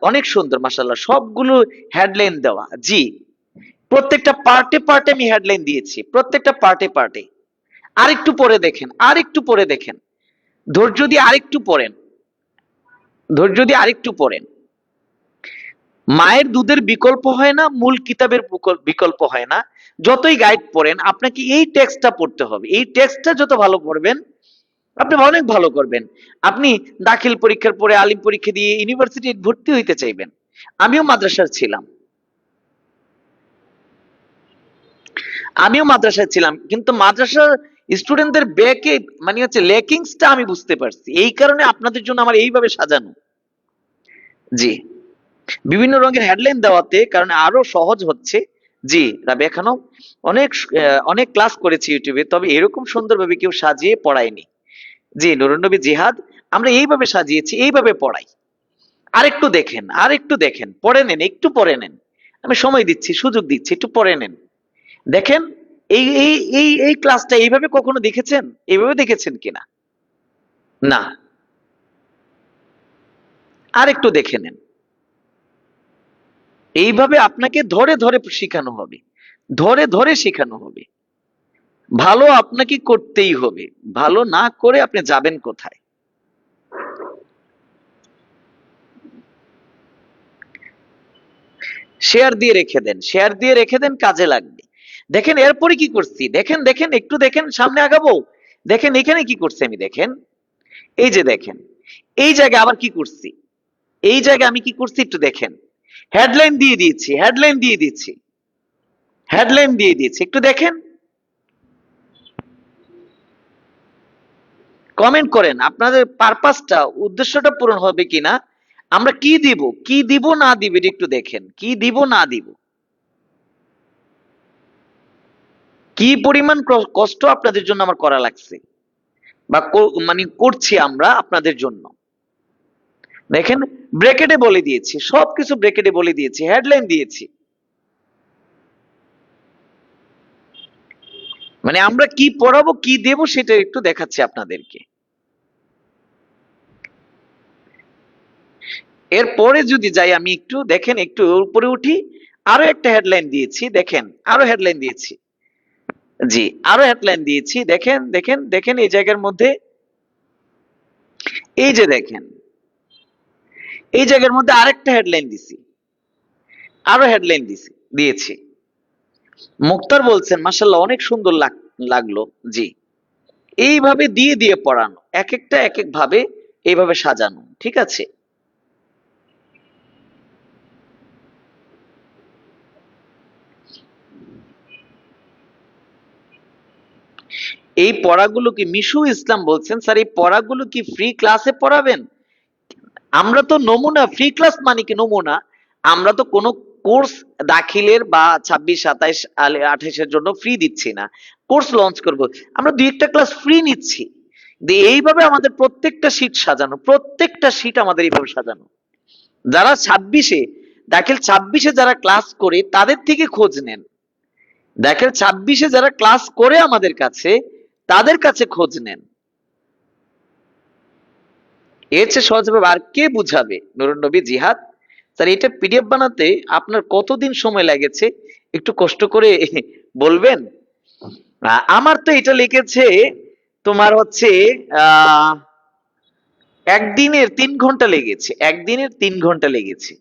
অনেক সুন্দর মাশাআল্লাহ, সবগুলো হেডলাইন দেওয়া। জি, প্রত্যেকটা পার্টে পার্টে আমি হেডলাইন দিয়েছি, প্রত্যেকটা পার্টে পার্টে। আরেকটু পরে দেখেন, আরেকটু পরে দেখেন, ধৈর্য দিয়ে আরেকটু পড়েন, ধৈর্য দিয়ে আরেকটু পড়েন। মায়ের দুধের বিকল্প হয় না, মূল কিতাবের বিকল্প হয় না। যতই গাইড পড়েন, আপনাকে এই টেক্সটটা পড়তে হবে। এই টেক্সটটা যত ভালো পড়বেন, আপনি অনেক ভালো করবেন। আপনি দাখিল পরীক্ষার পরে আলিম পরীক্ষা দিয়ে ইউনিভার্সিটি ভর্তি হইতে চাইবেন। আমিও মাদ্রাসার ছিলাম, আমিও মাদ্রাসায় ছিলাম, কিন্তু মাদ্রাসার স্টুডেন্টদের ব্যাকে মানে হচ্ছে লেকিংসটা আমি বুঝতে পারছি। এই কারণে আপনাদের জন্য আমার এইভাবে সাজানো। জি, বিভিন্ন রঙের হেডলাইন দেওয়াতে কারণে আরো সহজ হচ্ছে। জি রাবেয়া খানম, অনেক অনেক ক্লাস করেছি ইউটিউবে, তবে এরকম সুন্দরভাবে কেউ সাজিয়ে পড়ায়নি। জি নুরুন নবী জিহাদ, আমরা এইভাবে সাজিয়েছি, এইভাবে পড়াই। আরেকটু দেখেন, আরেকটু দেখেন, পড়ে নেন, একটু পড়ে নেন, আমি সময় দিচ্ছি, সুযোগ দিচ্ছি, একটু পড়ে নেন। দেখেন এই এই এই এই ক্লাসটা এইভাবে কখনো দেখেছেন? এইভাবে দেখেছেন কিনা? না, আরেকটু দেখে নেন। এইভাবে আপনাকে ধরে ধরে শেখানো হবে, ধরে ধরে শেখানো হবে। ভালো আপনাকে করতেই হবে, ভালো না করে আপনি যাবেন কোথায়? শেয়ার দিয়ে রেখে দেন, শেয়ার দিয়ে রেখে দেন, কাজে লাগবে। দেখেন এরপরে কি করছি, দেখেন দেখেন একটু দেখেন, সামনে আগাবো। দেখেন এখানে কি করছি আমি, দেখেন এই যে দেখেন, এই জায়গায় আবার কি করছি, এই জায়গায় আমি কি করছি একটু দেখেন। হেডলাইন দিয়ে দিয়েছি, হেডলাইন দিয়ে দিয়েছি, হেডলাইন দিয়ে দিয়েছি, একটু দেখেন। কমেন্ট করেন আপনাদের পারপাসটা, উদ্দেশ্যটা পূরণ হবে কিনা। আমরা কি দিব, কি দিব না দিব, এটা একটু দেখেন, কি দিব না দিব, কি পরিমাণ কষ্ট আপনাদের জন্য আমার করা লাগছে, বা মানে করছি আমরা আপনাদের জন্য। দেখেন ব্রেকেটে বলে দিয়েছি, সবকিছু ব্রেকেটে বলে দিয়েছি, হেডলাইন দিয়েছি। মানে আমরা কি পড়াবো, কি দেব, সেটা একটু দেখাচ্ছি আপনাদেরকে। এরপরে যদি যাই আমি একটু দেখেন, একটু উপরে উঠি, আরো একটা হেডলাইন দিয়েছি, দেখেন আরো হেডলাইন দিয়েছি। জি, আরো হেডলাইন দিয়েছি, দেখেন দেখেন দেখেন, এই জায়গার মধ্যে এই যে দেখেন, এই জায়গার মধ্যে আরেকটা হেডলাইন দিছি, আরো হেডলাইন দিয়েছি। মুক্তার বলছেন মাশাআল্লাহ অনেক সুন্দর লাগলো। জি, এইভাবে দিয়ে দিয়ে পড়ানো, এক একটা এক এক ভাবে এইভাবে সাজানো, ঠিক আছে? এই পড়াগুলো কি মিশু ইসলাম বলছেন, স্যার এই পড়াগুলো কি ফ্রি ক্লাসে পড়াবেন? আমরা তো নমুনা, ফ্রি ক্লাস মানে কি নমুনা? আমরা তো কোনো কোর্স দাখিলের বা 26, 27, 28 এর জন্য ফ্রি দিচ্ছি না, কোর্স লঞ্চ করব, আমরা দুই একটা ক্লাস ফ্রি নিচ্ছি। এইভাবে আমাদের প্রত্যেকটা শীট সাজানো, প্রত্যেকটা শীট আমাদের এইভাবে সাজানো। যারা 26-এ দাখিল 26-এ যারা ক্লাস করে তাদের থেকে খোঁজ নেন, দেখেন 26-এ যারা ক্লাস করে আমাদের কাছে, তাদের কাছে খোঁজ নেন। এর চেয়ে সহজভাবে আর কে বুঝাবে? নুরুন নবী জিহাদ স্যার, এটা পিডিএফ বানাতে আপনার কতদিন সময় লেগেছে একটু কষ্ট করে বলবেন? আমার তো এটা লিখেছে তোমার হচ্ছে আহ একদিনের 3 ঘন্টা লেগেছে, একদিনের 3 ঘন্টা লেগেছে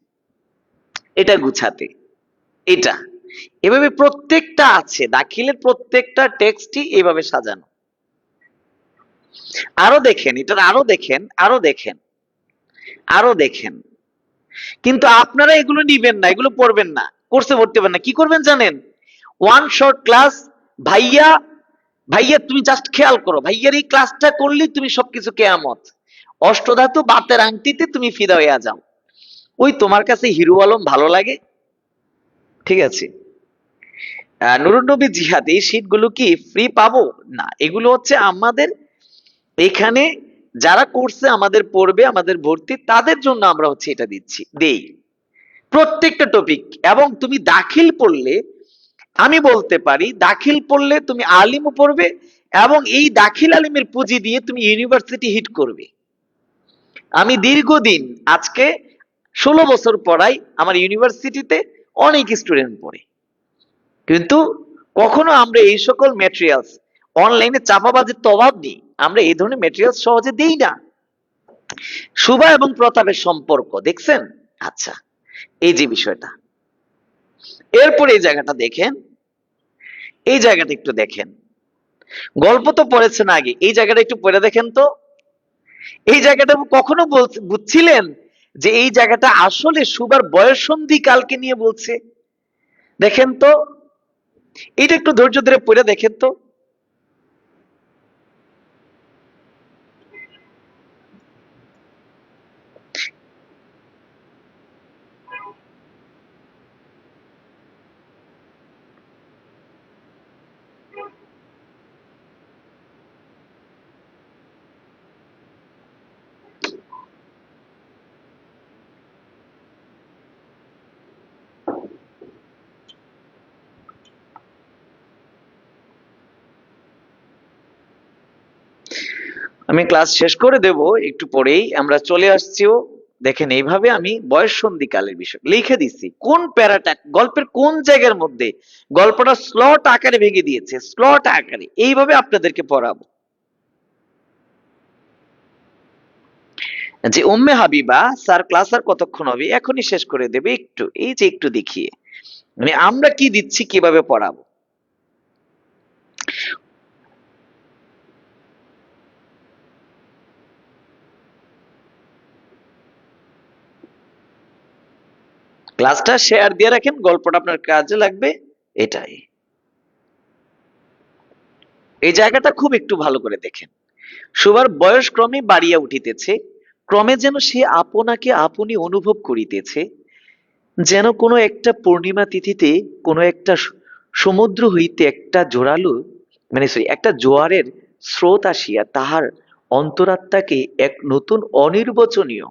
এটা গুছাতে। এটা এভাবে প্রত্যেকটা আছে, দাখিলের প্রত্যেকটা টেক্সটই এভাবে সাজানো। আরো দেখেন, এটার আরো দেখেন, আরো দেখেন, আরো দেখেন। কিন্তু আপনারা এগুলো নিবেন না, এগুলো পড়বেন না, কোর্সে ভর্তি হবেন না। কি করবেন জানেন? One short class. ভাইয়া, ভাইয়া তুমি জাস্ট খেয়াল করো, ভাইয়ার এই ক্লাসটা করলেই তুমি সবকিছু কেয়ামত। অষ্টধাতু বাতের আংটিতে তুমি ফিদা হইয়া যাও। ওই তোমার কাছে হিরো আলম ভালো লাগে, ঠিক আছে? নুরুন নবী জিহাদ এই শীট গুলো কি ফ্রি পাবো? না, এগুলো হচ্ছে আমাদের এখানে যারা কোর্সে আমাদের পড়বে, আমাদের ভর্তি, তাদের জন্য আমরা হচ্ছে এটা দিচ্ছি, দেই প্রত্যেকটা টপিক। এবং তুমি দাখিল পড়লে, আমি বলতে পারি দাখিল পড়লে তুমি আলিমও পড়বে, এবং এই দাখিল আলিমের পুঁজি দিয়ে তুমি ইউনিভার্সিটি হিট করবে। আমি দীর্ঘদিন আজকে 16 বছর পড়াই, আমার ইউনিভার্সিটিতে অনেক স্টুডেন্ট পড়ে, কিন্তু কখনো আমরা এই সকল ম্যাটেরিয়ালস অনলাইনে চাপাবাজির তো অভাব নেই, আমরা এই ধরনের ম্যাটেরিয়ালস সহজে দেই না। শুভা এবং প্রতাপের সম্পর্ক দেখছেন? আচ্ছা, এই যে বিষয়টা, এরপর এই জায়গাটা দেখেন, এই জায়গাটা একটু দেখেন। গল্প তো পড়েছেন আগে, এই জায়গাটা একটু পড়ে দেখেন তো। এই জায়গাটা কখনো বুঝছিলেন যে এই জায়গাটা আসলে সুবার বয়ঃসন্ধি কালকে নিয়ে বলছে? দেখেন তো, এটা একটু ধৈর্য ধরে পড়ে দেখেন তো। আমি ক্লাস শেষ করে দেব একটু পরেই, আমরা চলে আসছিও। দেখেন এইভাবে আমি বয়স সন্ধিকালের বিষয় লিখে দিচ্ছি, কোন প্যারাটা গল্পের কোন জায়গার মধ্যে গল্পটা স্লট আকারে ভেঙে দিয়েছে, স্লট আকারে এইভাবে আপনাদেরকে পড়াবো। যে উম্মে হাবিবা স্যার ক্লাস আর কতক্ষণ হবে? এখনই শেষ করে দেবে, একটু এই যে একটু দেখিয়ে, মানে আমরা কি দিচ্ছি, কিভাবে পড়াবো। ক্লাসটা শেয়ার দিয়ে রাখেন, গল্পটা আপনার কাজে লাগবে, এটাই। এই জায়গাটা খুব একটু ভালো করে দেখেন। সুবার বয়স ক্রমে বাড়িয়া উঠিতেছে, ক্রমে যেন সে আপনাকে আপনি অনুভব করিতেছে, যেন কোনো একটা পূর্ণিমা তিথিতে কোনো একটা সমুদ্র হইতে একটা জোরালো, মানে সরি, একটা জোয়ারের স্রোত আসিয়া তাহার অন্তরাত্মাকে এক নতুন অনির্বচনীয়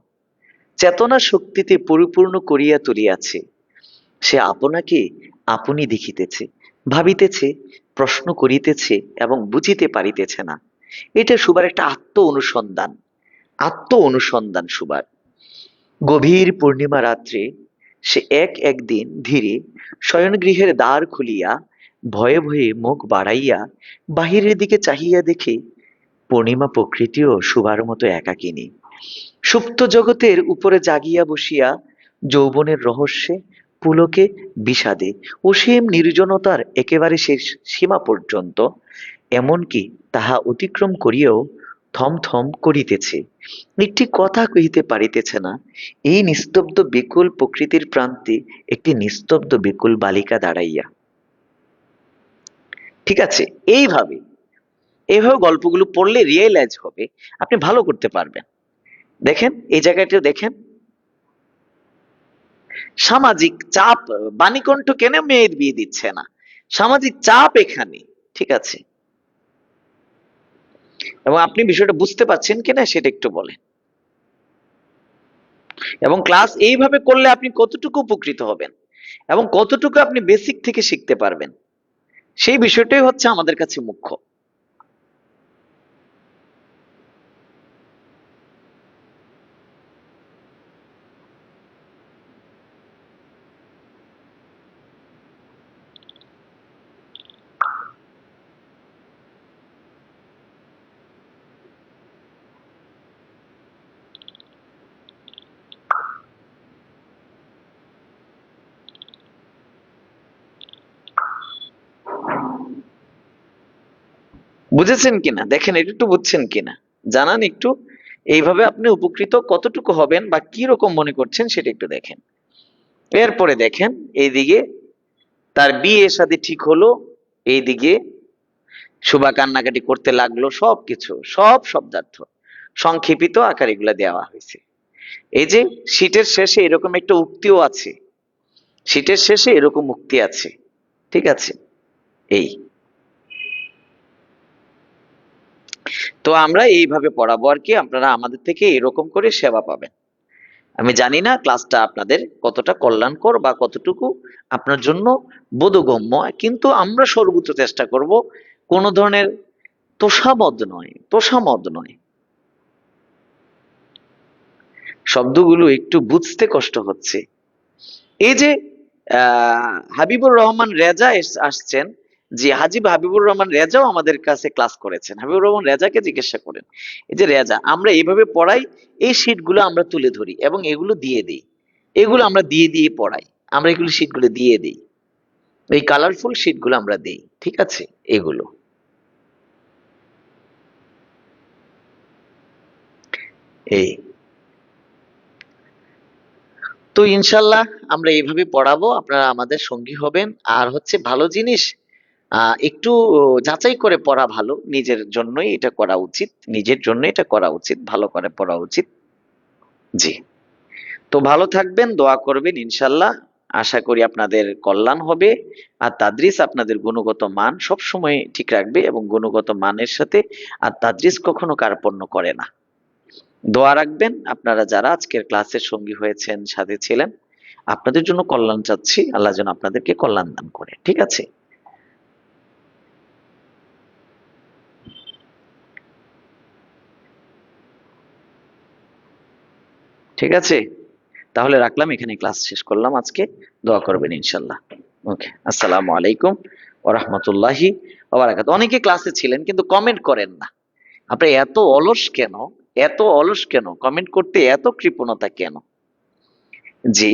চেতনা শক্তিতে পরিপূর্ণ করিয়া তুলিয়াছে। সে আপনাকে আপনি দেখিতেছে, ভাবিতেছে, প্রশ্ন করিতেছে এবং বুঝিতে পারিতেছে না। এটা সুবার একটা আত্ম অনুসন্ধান, আত্ম অনুসন্ধান সুবার। গভীর পূর্ণিমা রাত্রে সে একদিন ধীরে শয়নগৃহের দ্বার খুলিয়া ভয়ে ভয়ে মুখ বাড়াইয়া বাহিরের দিকে চাহিয়া দেখে পূর্ণিমা প্রকৃতিও সুবার মতো একাকিনী। সুপ্ত জগতের উপরে জাগিয়া বসিয়া যৌবনের রহস্যে পুলকে বিষাদে অসীম নির্জনতার একেবারে শেষ সীমা পর্যন্ত, এমনকি তাহা অতিক্রম করিয়াও থম থম করিতেছে, একটি কথা কহিতে পারিতেছে না। এই নিস্তব্ধ বিকুল প্রকৃতির প্রান্তে একটি নিস্তব্ধ বিকুল বালিকা দাঁড়াইয়া। ঠিক আছে, এইভাবে এইভাবে গল্পগুলো পড়লে রিয়েলাইজ হবে, আপনি ভালো করতে পারবেন। দেখেন এই জায়গাটিও দেখেন, সামাজিক চাপ, বাণীকণ্ঠ কেন মেয়ের বিয়ে দিচ্ছে না, সামাজিক চাপ এখানে। ঠিক আছে, এবং আপনি বিষয়টা বুঝতে পারছেন কিনা সেটা একটু বলেন। এবং ক্লাস এইভাবে করলে আপনি কতটুকু উপকৃত হবেন এবং কতটুকু আপনি বেসিক থেকে শিখতে পারবেন, সেই বিষয়টাই হচ্ছে আমাদের কাছে মুখ্য। বুঝেছেন কিনা দেখেন, এটা একটু বুঝছেন কিনা জানান একটু। এইভাবে আপনি উপকৃত কতটুকু হবেন বা কি রকম মনে করছেন সেটা একটু দেখেন। এরপরে দেখেন এইদিকে তার বিয়ে শাদী ঠিক হলো, এইদিকে শুভা কান্নাকাটি করতে লাগলো, সবকিছু সব শব্দার্থ সংক্ষেপিত আকার এগুলা দেওয়া হয়েছে। এই যে শীটের শেষে এরকম একটা উক্তিও আছে, শীটের শেষে এরকম উক্তি আছে। ঠিক আছে, এই তো আমরা এইভাবে পড়াবো আর কি, আপনারা আমাদের থেকে এরকম করে সেবা পাবেন। আমি জানি না ক্লাসটা আপনাদের কতটা কল্যাণকর বা কতটুকু আপনার জন্য বোধগম্য, কিন্তু আমরা সর্বোচ্চ চেষ্টা করব কোন ধরনের তোষামদ নয়, তোষামদ নয়। শব্দগুলো একটু বুঝতে কষ্ট হচ্ছে। এই যে হাবিবুর রহমান রেজা আসছেন, যে হাবিবুর রহমান রেজাও আমাদের কাছে ক্লাস করেছেন, হাবিবুর রহমান রেজাকে জিজ্ঞাসা করেন। এই যে রেজা, আমরা এইভাবে পড়াই, এই শীটগুলো আমরা তুলে ধরি এবং এগুলো দিয়ে দিই, এগুলো আমরা দিয়ে দিয়ে পড়াই, আমরা এগুলো শীটগুলো দিয়ে দিই, এই কালারফুল শীটগুলো আমরা দিই। ঠিক আছে, এগুলো এই তো ইনশাল্লাহ আমরা এইভাবে পড়াবো, আপনারা আমাদের সঙ্গী হবেন। আর হচ্ছে ভালো জিনিস একটু যাচাই করে পড়া ভালো, নিজের জন্যই এটা করা উচিত, নিজের জন্য এটা করা উচিত, ভালো করে পড়া উচিত। জি, তো ভালো থাকবেন, দোয়া করবেন, ইনশাল্লাহ আশা করি আপনাদের কল্যাণ হবে। আর তাদরিস আপনাদের গুণগত মান সব সময় ঠিক রাখবে, এবং গুণগত মানের সাথে আর তাদরিস কখনো কার্পণ্য করে না। দোয়া রাখবেন আপনারা যারা আজকের ক্লাসের সঙ্গী হয়েছেন, সাথে ছিলেন, আপনাদের জন্য কল্যাণ চাচ্ছি, আল্লাহ যেন আপনাদেরকে কল্যাণ দান করে। ঠিক আছে, ঠিক আছে, তাহলে রাখলাম এখানে, ক্লাস শেষ করলাম আজকে। দোয়া করবেন ইনশাল্লাহ। ওকে, আসসালামু আলাইকুম ওয়া রাহমাতুল্লাহি ওয়া বারাকাতুহু। অনেকে ক্লাসে ছিলেন কিন্তু কমেন্ট করেন না, আপনি এত অলস কেন, এত অলস কেন, কমেন্ট করতে এত কৃপণতা কেন? জি,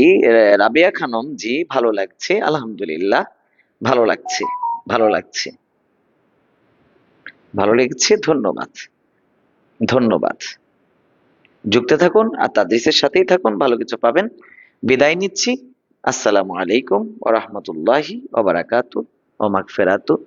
রাবেয়া খানম, জি ভালো লাগছে, আলহামদুলিল্লাহ ভালো লাগছে, ভালো লাগছে, ভালো লেগেছে, ধন্যবাদ, ধন্যবাদ। যুক্ত থাকুন আর তাদরিসের সাথেই থাকুন, ভালো কিছু পাবেন। বিদায় নিচ্ছি। আসসালামু আলাইকুম ওয়া রাহমাতুল্লাহি ওয়া বারাকাতুহু ওয়া মাগফিরাতুহু।